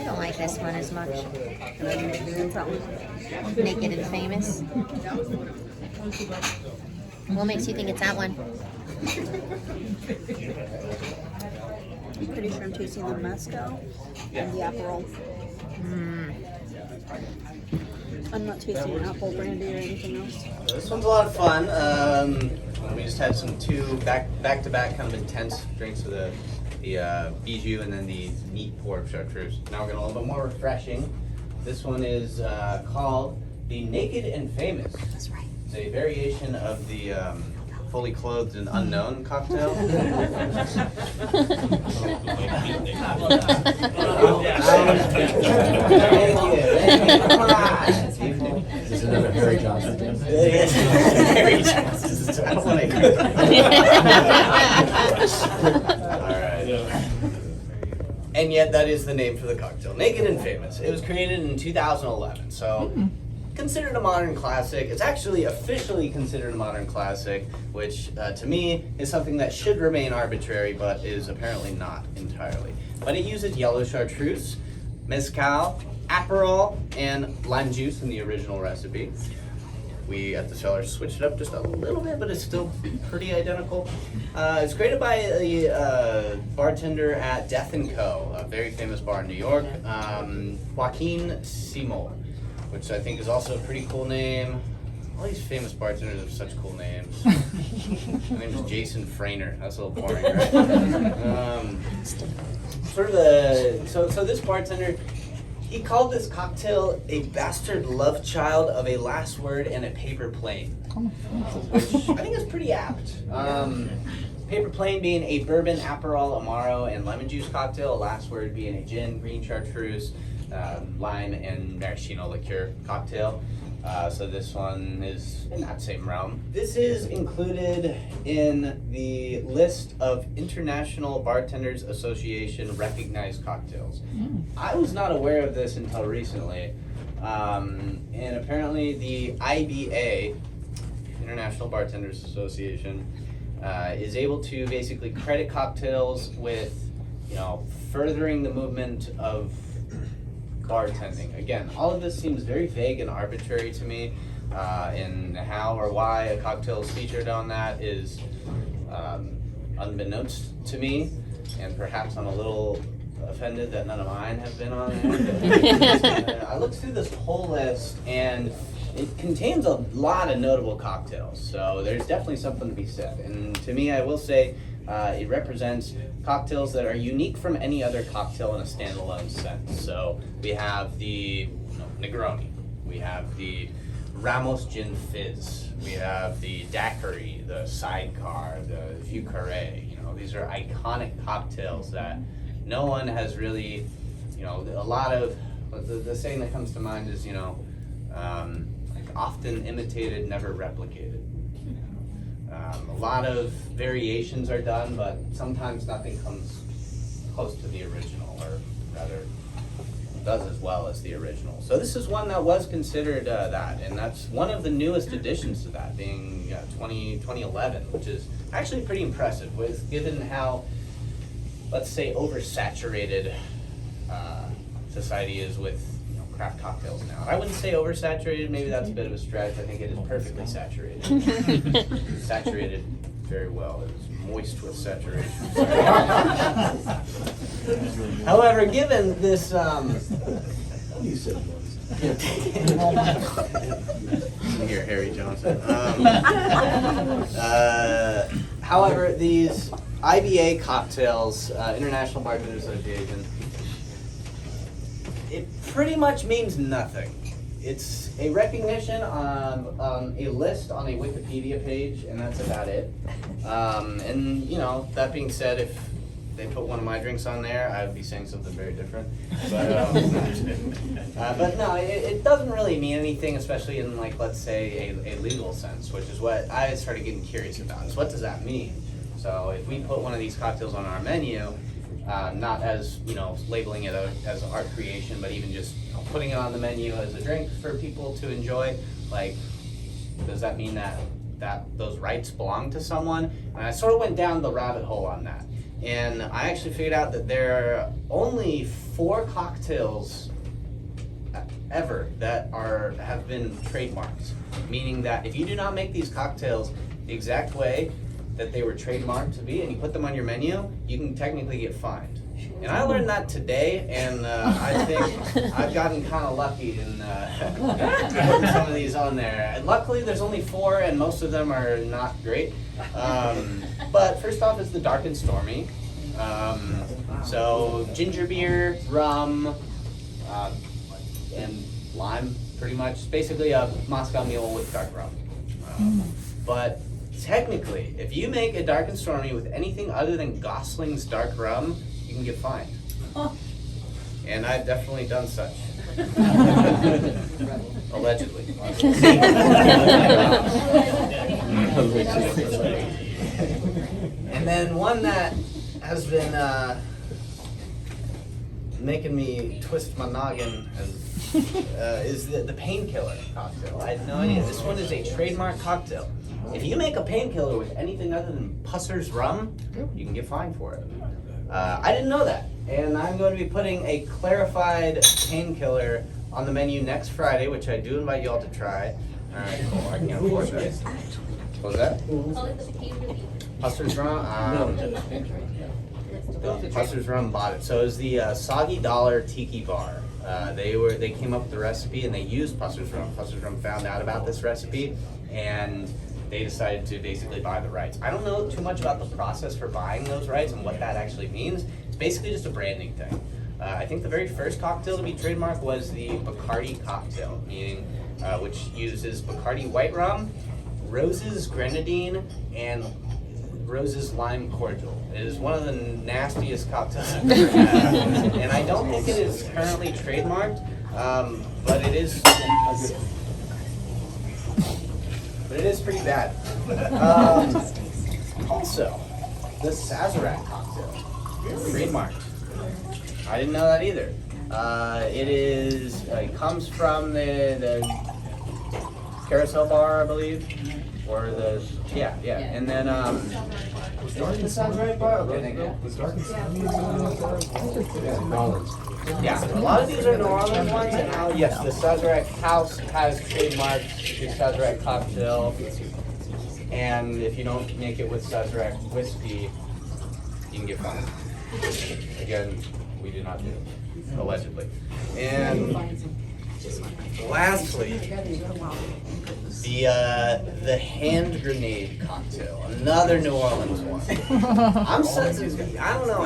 don't like this one as much. Naked and Famous. What makes you think it's that one? I'm pretty sure I'm tasting the Mezcal and the Aperol. I'm not tasting an apple brandy or anything else. This one's a lot of fun. We just had some 2 back-to-back kind of intense drinks with the Bijou and then the neat pour of Chartreuse. Now we're going a little bit more refreshing. This one is called the Naked and Famous. That's right. It's a variation of the Fully Clothed and Unknown cocktail. Is this another Harry Johnson thing? Harry Johnson. I don't want to hear that. All right. And yet that is the name for the cocktail. Naked and Famous. It was created in 2011, so considered a modern classic. It's actually officially considered a modern classic, which to me is something that should remain arbitrary, but is apparently not entirely. But it uses yellow chartreuse, mezcal, Aperol, and lime juice in the original recipe. We at the Cellar switched it up just a little bit, but it's still pretty identical. It's created by a bartender at Death & Co., a very famous bar in New York, Joaquin Simo, which I think is also a pretty cool name. All these famous bartenders have such cool names. My name is Jason Phreaner. That's a little boring, right? So this bartender, he called this cocktail a bastard love child of a last word and a paper plane, which I think is pretty apt. Paper plane being a bourbon, Aperol, Amaro, and lemon juice cocktail. Last word being a gin, green chartreuse, lime, and maraschino liqueur cocktail. So this one is in that same realm. This is included in the list of International Bartenders Association recognized cocktails. I was not aware of this until recently, and apparently the IBA, International Bartenders Association, is able to basically credit cocktails with, furthering the movement of bartending. Again, all of this seems very vague and arbitrary to me, and how or why a cocktail is featured on that is unbeknownst to me, and perhaps I'm a little offended that none of mine have been on there. I looked through this whole list, and it contains a lot of notable cocktails, so there's definitely something to be said. And to me, I will say, it represents cocktails that are unique from any other cocktail in a standalone sense. So we have the Negroni, we have the Ramos Gin Fizz, we have the Daiquiri, the Sidecar, the Vieux Carré. These are iconic cocktails that no one has really, a lot of, the saying that comes to mind is, often imitated, never replicated. A lot of variations are done, but sometimes nothing comes close to the original, or rather does as well as the original. So this is one that was considered that, and that's one of the newest additions to that, being 2011, which is actually pretty impressive, given how, let's say, oversaturated society is with craft cocktails now. I wouldn't say oversaturated, maybe that's a bit of a stretch. I think it is perfectly saturated. Saturated very well. It is moist with saturation. However, given this You said here, Harry Johnson. However, these IBA cocktails, International Bartenders Association, it pretty much means nothing. It's a recognition on a list on a Wikipedia page, and that's about it. And that being said, if they put one of my drinks on there, I would be saying something very different. But no, it doesn't really mean anything, especially in, let's say, a legal sense, which is what I started getting curious about. Is what does that mean? So if we put one of these cocktails on our menu, not as, labeling it as art creation, but even just putting it on the menu as a drink for people to enjoy, does that mean that those rights belong to someone? And I sort of went down the rabbit hole on that. And I actually figured out that there are only 4 cocktails ever that have been trademarked, meaning that if you do not make these cocktails the exact way that they were trademarked to be, and you put them on your menu, you can technically get fined. And I learned that today, and I think I've gotten kind of lucky in putting some of these on there. And luckily, there's only 4, and most of them are not great. But first off is the Dark and Stormy. So ginger beer, rum, and lime, pretty much. Basically a Moscow Mule with dark rum. But technically, if you make a Dark and Stormy with anything other than Gosling's dark rum, you can get fined. And I've definitely done such. Allegedly. And then one that has been making me twist my noggin is the Painkiller Cocktail. I had no idea. This one is a trademark cocktail. If you make a painkiller with anything other than Pusser's rum, you can get fined for it. I didn't know that, and I'm going to be putting a clarified painkiller on the menu next Friday, which I do invite y'all to try. All right, cool. I can't afford that. What was that? Pusser's rum. Pusser's rum bought it. So it was the Soggy Dollar Tiki bar. They came up with the recipe and they used Pusser's rum. Pusser's rum found out about this recipe and they decided to basically buy the rights. I don't know too much about the process for buying those rights and what that actually means. It's basically just a branding thing. I think the very first cocktail to be trademarked was the Bacardi Cocktail, meaning which uses Bacardi white rum, Rose's grenadine, and Rose's lime cordial. It is one of the nastiest cocktails I've ever had, and I don't think it is currently trademarked, but it is. But it is pretty bad. Also, the Sazerac cocktail, trademarked. I didn't know that either. It comes from the Carousel Bar, I believe, or yeah, and then Dark and Stormy bar. Okay, thank you. Dark and Stormy. Yeah, a lot of these are New Orleans ones, and now yes, the Sazerac House has trademarked the Sazerac cocktail, and if you don't make it with Sazerac whiskey, you can get fined. Again, we do not do it, allegedly. And lastly, the hand grenade cocktail, another New Orleans one. I don't know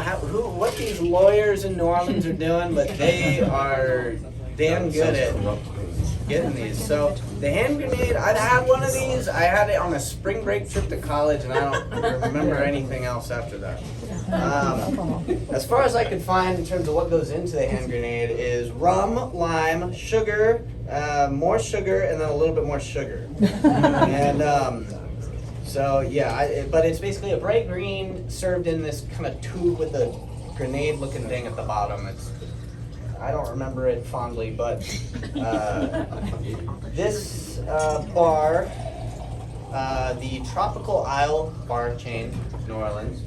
what these lawyers in New Orleans are doing, but they are damn good at getting these. So the hand grenade, I'd had one of these. I had it on a spring break trip to college, and I don't remember anything else after that. As far as I could find in terms of what goes into the hand grenade is rum, lime, sugar, more sugar, and then a little bit more sugar. And so yeah, but it's basically a bright green served in this kind of tube with a grenade-looking thing at the bottom. I don't remember it fondly, but this bar, the Tropical Isle bar chain, New Orleans,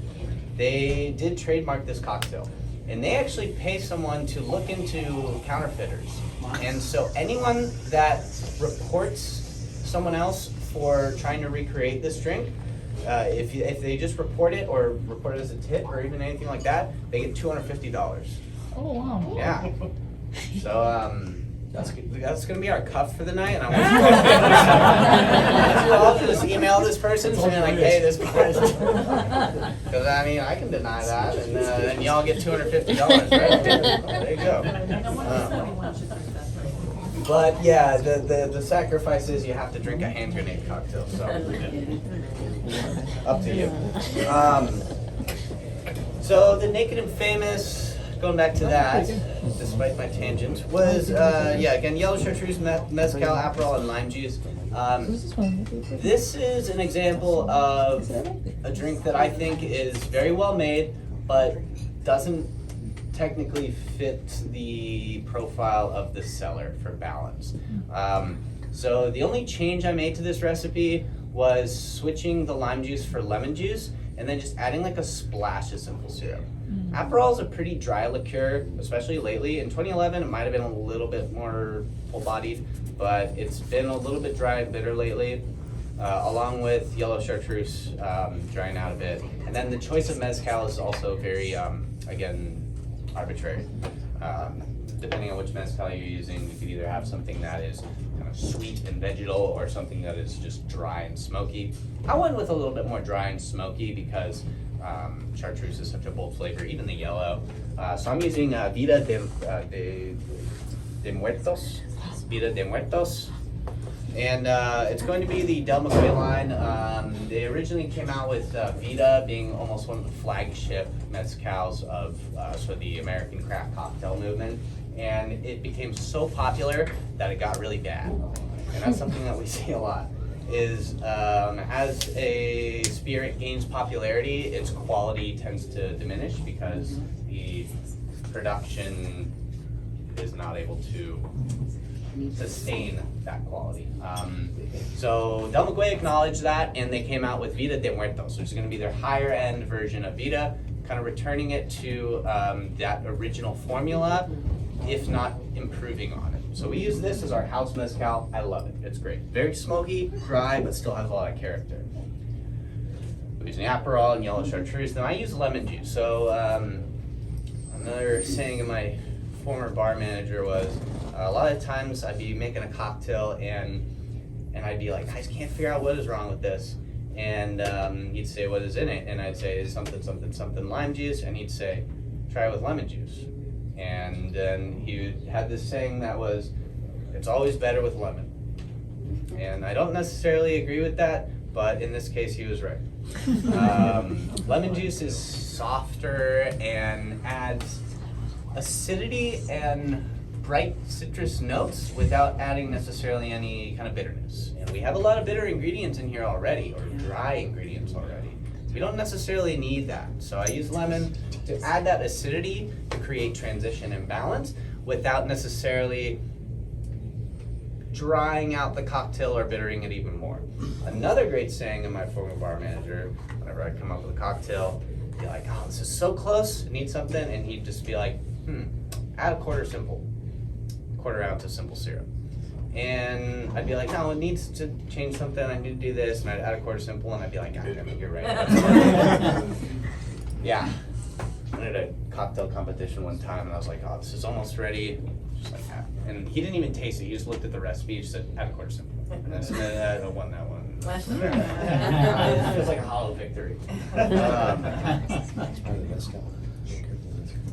they did trademark this cocktail. And they actually pay someone to look into counterfeiters. And so anyone that reports someone else for trying to recreate this drink, if they just report it or report it as a tip or even anything like that, they get $250. Oh, wow. Yeah. So that's gonna be our cuff for the night, and I want you all to just email this person saying like, hey, this guy's, because I mean I can deny that, and then y'all get $250, right? There you go. But yeah, the sacrifice is you have to drink a hand grenade cocktail. So up to you. So the Naked and Famous. Going back to that, despite my tangents, was, again, yellow chartreuse, mezcal, Aperol, and lime juice. This is an example of a drink that I think is very well made, but doesn't technically fit the profile of the Cellar for balance. So the only change I made to this recipe was switching the lime juice for lemon juice, and then just adding like a splash of simple syrup. Aperol is a pretty dry liqueur, especially lately. In 2011, it might have been a little bit more full-bodied, but it's been a little bit dry and bitter lately, along with yellow chartreuse drying out a bit. And then the choice of mezcal is also very, again, arbitrary. Depending on which mezcal you're using, you could either have something that is kind of sweet and vegetal or something that is just dry and smoky. I went with a little bit more dry and smoky because chartreuse is such a bold flavor, even the yellow. So I'm using Vida De Muertos. Vida De Muertos. And it's going to be the Del McCoy line. They originally came out with Vida being almost one of the flagship mezcals of the American craft cocktail movement. And it became so popular that it got really bad. And that's something that we see a lot. Is as a spirit gains popularity, its quality tends to diminish because the production is not able to sustain that quality. So Del Maguey acknowledged that, and they came out with Vida De Muertos, which is going to be their higher end version of Vida, kind of returning it to that original formula, if not improving on it. So we use this as our house mezcal. I love it. It's great. Very smoky, dry, but still has a lot of character. We're using Aperol and yellow chartreuse. Then I use lemon juice. So another saying of my former bar manager was, a lot of times I'd be making a cocktail and I'd be like, I just can't figure out what is wrong with this. And he'd say, what is in it? And I'd say, something, something, something, lime juice. And he'd say, try it with lemon juice. And then he had this saying that was, it's always better with lemon. And I don't necessarily agree with that, but in this case, he was right. Lemon juice is softer and adds acidity and bright citrus notes without adding necessarily any kind of bitterness. And we have a lot of bitter ingredients in here already, or dry ingredients already. We don't necessarily need that. So I use lemon to add that acidity to create transition and balance without necessarily drying out the cocktail or bittering it even more. Another great saying of my former bar manager, whenever I come up with a cocktail, he'd be like, oh, this is so close, I need something, and he'd just be like, add a quarter ounce of simple syrup. And I'd be like, no, it needs to change something, I need to do this, and I'd add a quarter simple, and I'd be like, God damn it, you're right. Yeah. I did a cocktail competition one time, and I was like, oh, this is almost ready. Just like that. And he didn't even taste it, he just looked at the recipe, he just said, add a quarter simple. And I said, I won that one. It feels like a hollow victory.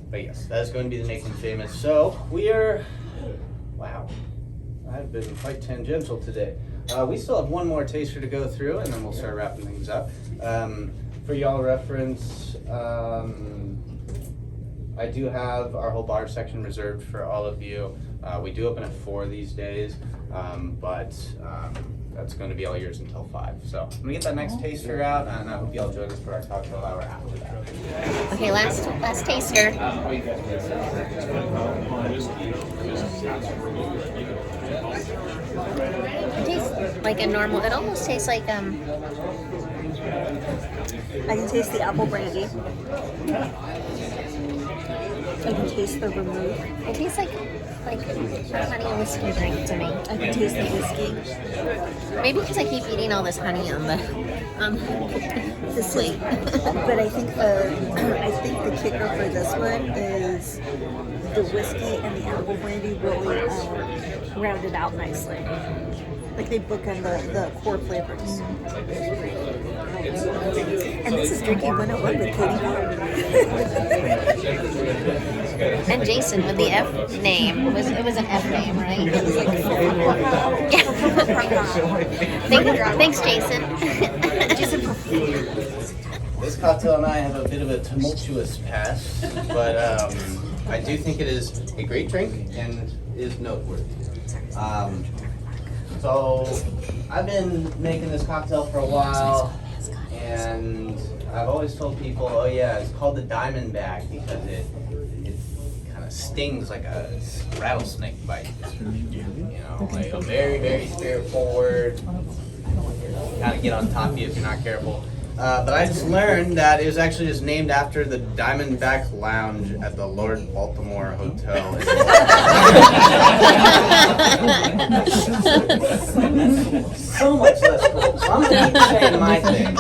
But yes, that's going to be the Make Them Famous. So we are, wow, I've been quite tangential today. We still have one more taster to go through, and then we'll start wrapping things up. For y'all reference, I do have our whole bar section reserved for all of you. We do open at 4 these days, but that's going to be all yours until 5. So I'm going to get that next taster out, and I hope y'all join us for our cocktail hour after that. Okay, last taster. It tastes like a normal, it almost tastes like, I can taste the apple brandy. I can taste the vermouth. it tastes like a honey and whiskey drink to me. I can taste the whiskey. Maybe because I keep eating all this honey on the plate. But I think the kicker for this one is the whiskey and the apple brandy really round it out nicely. Like they bookend the core flavors. And this is Drinking 101 with Katie-Beth. And Jason with the F name. It was an F name, right? It was like Thanks, Jason. This cocktail and I have a bit of a tumultuous past, but I do think it is a great drink and is noteworthy. So I've been making this cocktail for a while, and I've always told people, oh yeah, it's called the Diamondback because it kind of stings like a rattlesnake bite. You know, like a very, very spirit forward, kind of get on top of you if you're not careful. But I just learned that it was actually just named after the Diamondback Lounge at the Lord Baltimore Hotel. So much less cool. So I'm going to keep saying my thing.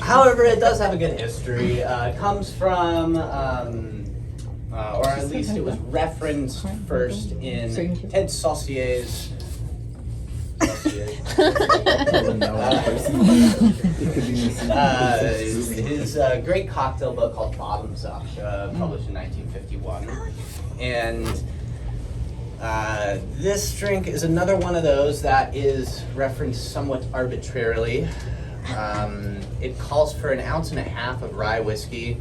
However, it does have a good history. It comes from, or at least it was referenced first in Ted Saussier's his great cocktail book called Bottoms Up, published in 1951. And this drink is another one of those that is referenced somewhat arbitrarily. It calls for 1.5 ounces of rye whiskey,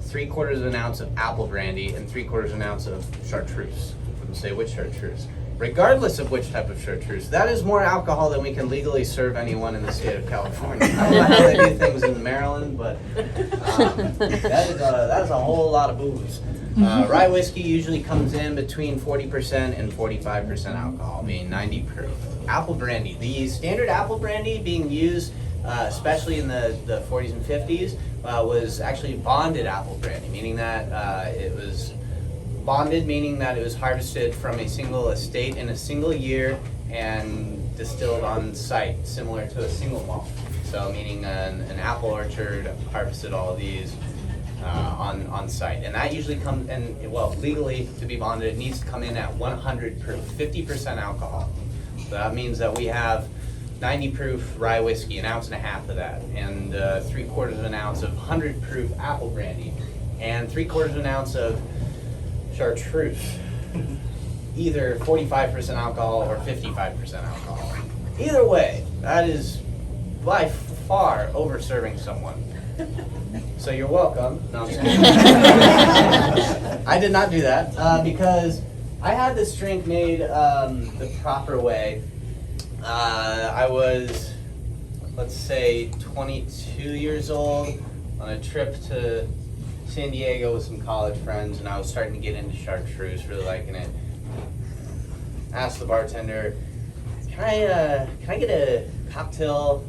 3/4 of an ounce of apple brandy, and 3/4 of an ounce of chartreuse. It doesn't say which chartreuse. regardless of which type of chartreuse. That is more alcohol than we can legally serve anyone in the state of California. I don't know how they do things in Maryland, but that is a whole lot of booze. Rye whiskey usually comes in between 40% and 45% alcohol, meaning 90 proof. Apple brandy, the standard apple brandy being used, especially in the 40s and 50s, was actually bonded apple brandy, meaning that it was bonded, meaning that it was harvested from a single estate in a single year and distilled on site, similar to a single malt. So meaning an apple orchard harvested all of these on site. And that usually comes, and well, legally to be bonded, it needs to come in at 100 proof, 50% alcohol. So that means that we have 90 proof rye whiskey, 1.5 ounces of that, and 3/4 ounce of 100 proof apple brandy, and 3/4 ounce of chartreuse, either 45% alcohol or 55% alcohol. Either way, that is by far over serving someone. So you're welcome. No, I'm just kidding. I did not do that because I had this drink made the proper way. I was, let's say, 22 years old on a trip to San Diego with some college friends, and I was starting to get into chartreuse, really liking it. Asked the bartender, "Can I get a cocktail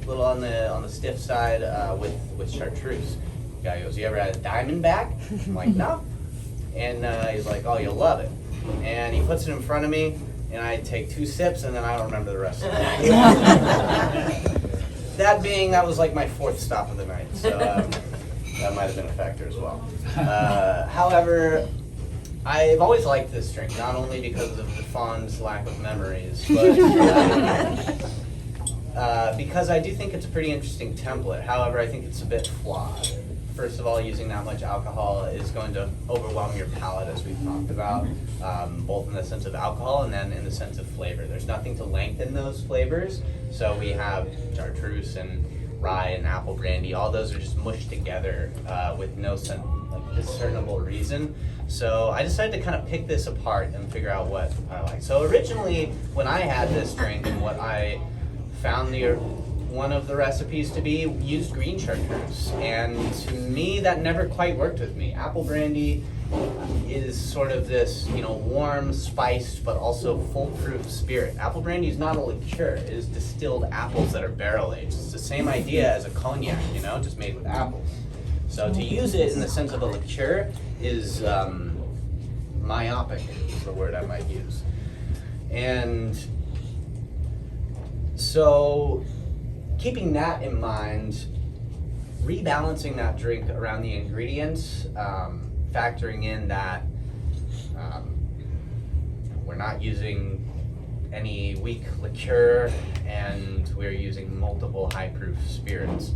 a little on the stiff side with chartreuse?" The guy goes, "You ever had a Diamondback?" I'm like, "No." And he's like, "Oh, you'll love it." And he puts it in front of me, and I take 2 sips, and then I don't remember the rest of it. That was like my 4th stop of the night, so that might have been a factor as well. However, I've always liked this drink, not only because of the fond lack of memories, but because I do think it's a pretty interesting template. However, I think it's a bit flawed. First of all, using that much alcohol is going to overwhelm your palate, as we've talked about, both in the sense of alcohol and then in the sense of flavor. There's nothing to lengthen those flavors, so we have chartreuse and rye and apple brandy. All those are just mushed together with no discernible reason. So I decided to kind of pick this apart and figure out what I like. So originally, when I had this drink and what I found one of the recipes to be, used green chartreuse, and to me that never quite worked with me. Apple brandy is sort of this, warm, spiced, but also full-proof spirit. Apple brandy is not a liqueur; it is distilled apples that are barrel-aged. It's the same idea as a cognac, just made with apples. So to use it in the sense of a liqueur is myopic, is the word I might use. And so, keeping that in mind, rebalancing that drink around the ingredients, factoring in that we're not using any weak liqueur and we're using multiple high-proof spirits.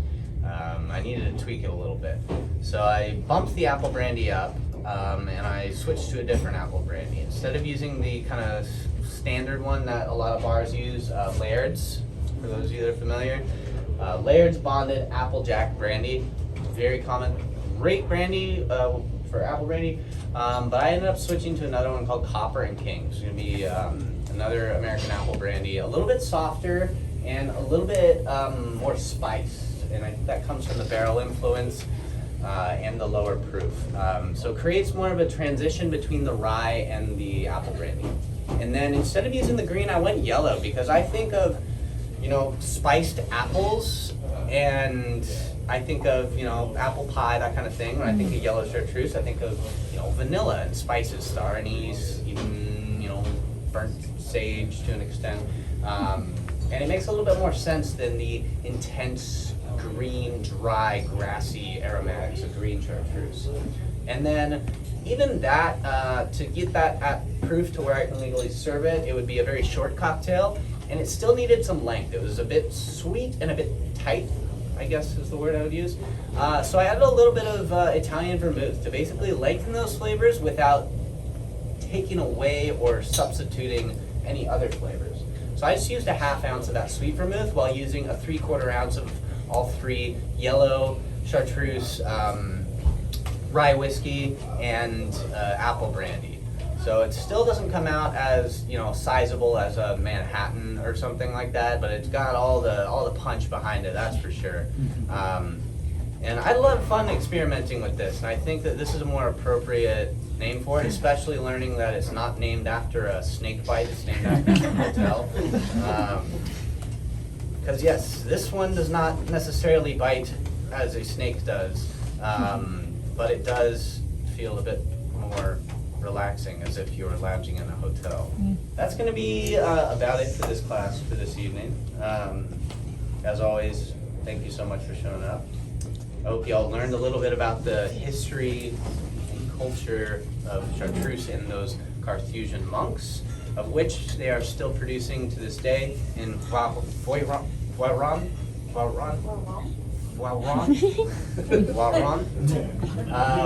I needed to tweak it a little bit. So I bumped the apple brandy up and I switched to a different apple brandy. Instead of using the kind of standard one that a lot of bars use, Laird's, for those of you that are familiar. Laird's bonded Applejack brandy, very common, great brandy for apple brandy, but I ended up switching to another one called Copper and King. It's going to be another American apple brandy, a little bit softer and a little bit more spiced, and that comes from the barrel influence and the lower proof. So it creates more of a transition between the rye and the apple brandy. And then instead of using the green, I went yellow because I think of spiced apples, and I think of, apple pie, that kind of thing. When I think of yellow chartreuse, I think of, vanilla and spices, star anise, even, burnt sage to an extent. And it makes a little bit more sense than the intense green, dry, grassy aromatics of green chartreuse. And then even that, to get that at proof to where I can legally serve it, it would be a very short cocktail. And it still needed some length. It was a bit sweet and a bit tight, I guess is the word I would use. So I added a little bit of Italian vermouth to basically lengthen those flavors without taking away or substituting any other flavors. So I just used a 1/2 ounce of that sweet vermouth while using a 3/4 ounce of all 3 yellow, chartreuse, rye whiskey, and apple brandy. So it still doesn't come out as, you know, sizable as a Manhattan or something like that, but it's got all the punch behind it, that's for sure. And I love fun experimenting with this, and I think that this is a more appropriate name for it, especially learning that it's not named after a snake bite, it's named after a hotel. Because yes, this one does not necessarily bite as a snake does, but it does feel a bit more relaxing, as if you were lounging in a hotel. That's going to be about it for this class for this evening. As always, thank you so much for showing up. I hope y'all learned a little bit about the history and culture of Chartreuse and those Carthusian monks, of which they are still producing to this day in Phreaner,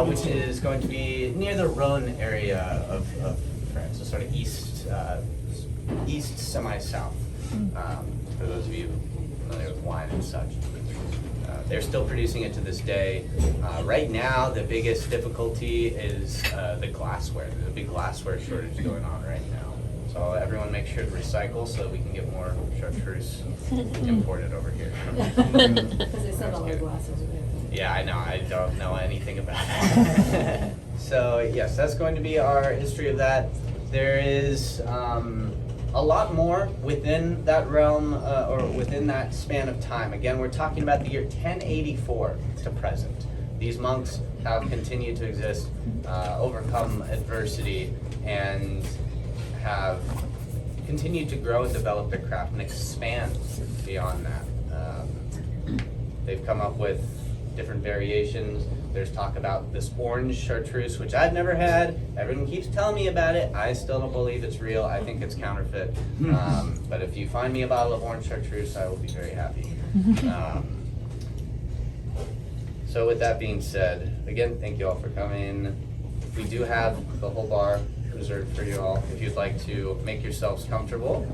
which is going to be near the Rhone area of France, so sort of east semi-south, for those of you familiar with wine and such. They're still producing it to this day. Right now, the biggest difficulty is the glassware. There's a big glassware shortage going on right now. So everyone make sure to recycle so that we can get more Chartreuse imported over here. Because they sell all their glasses. Yeah, I know. I don't know anything about that. So yes, that's going to be our history of that. There is a lot more within that realm, or within that span of time. Again, we're talking about the year 1084 to present. These monks have continued to exist, overcome adversity, and have continued to grow and develop their craft and expand beyond that. They've come up with different variations. There's talk about this orange Chartreuse, which I've never had. Everyone keeps telling me about it. I still don't believe it's real. I think it's counterfeit. But if you find me a bottle of orange Chartreuse, I will be very happy. So with that being said, again, thank you all for coming. We do have the whole bar reserved for you all if you'd like to make yourselves comfortable.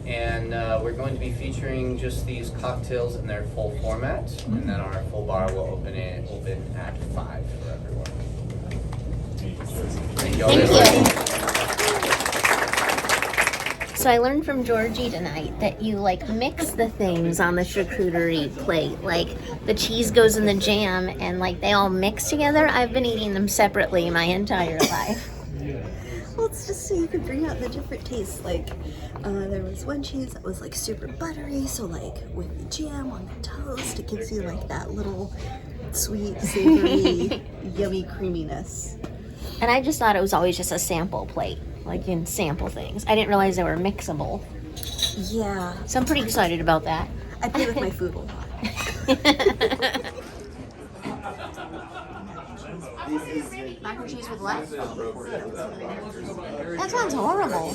And we're going to be featuring just these cocktails in their full format, and then our full bar will open at 5 for everyone. Thank you all very much. So I learned from Georgie tonight that you like mix the things on the charcuterie plate. Like the cheese goes in the jam and like they all mix together. I've been eating them separately my entire life. Well, it's just so you could bring out the different tastes. Like, there was one cheese that was like super buttery, so like with the jam on the toast, it gives you like that little sweet, savory, yummy creaminess. And I just thought it was always just a sample plate, like you can sample things. I didn't realize they were mixable. Yeah. So I'm pretty excited about that. I play with my food a lot. Mac and cheese with what? That sounds horrible.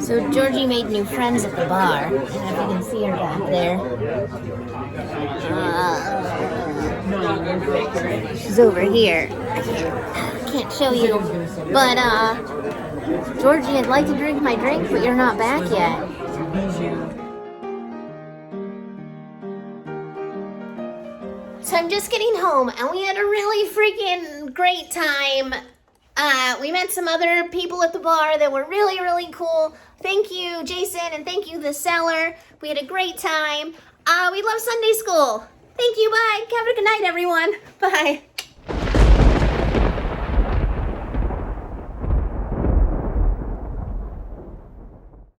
So Georgie made new friends at the bar. I don't know if you can see her back there. She's over here. I can't show you, but Georgie, I'd like to drink my drink, but you're not back yet. So I'm just getting home, and we had a really freaking great time. We met some other people at the bar that were really, really cool. Thank you, Jason, and thank you, the Cellar. We had a great time. We love Sunday school. Thank you, bye. Have a good night, everyone. Bye.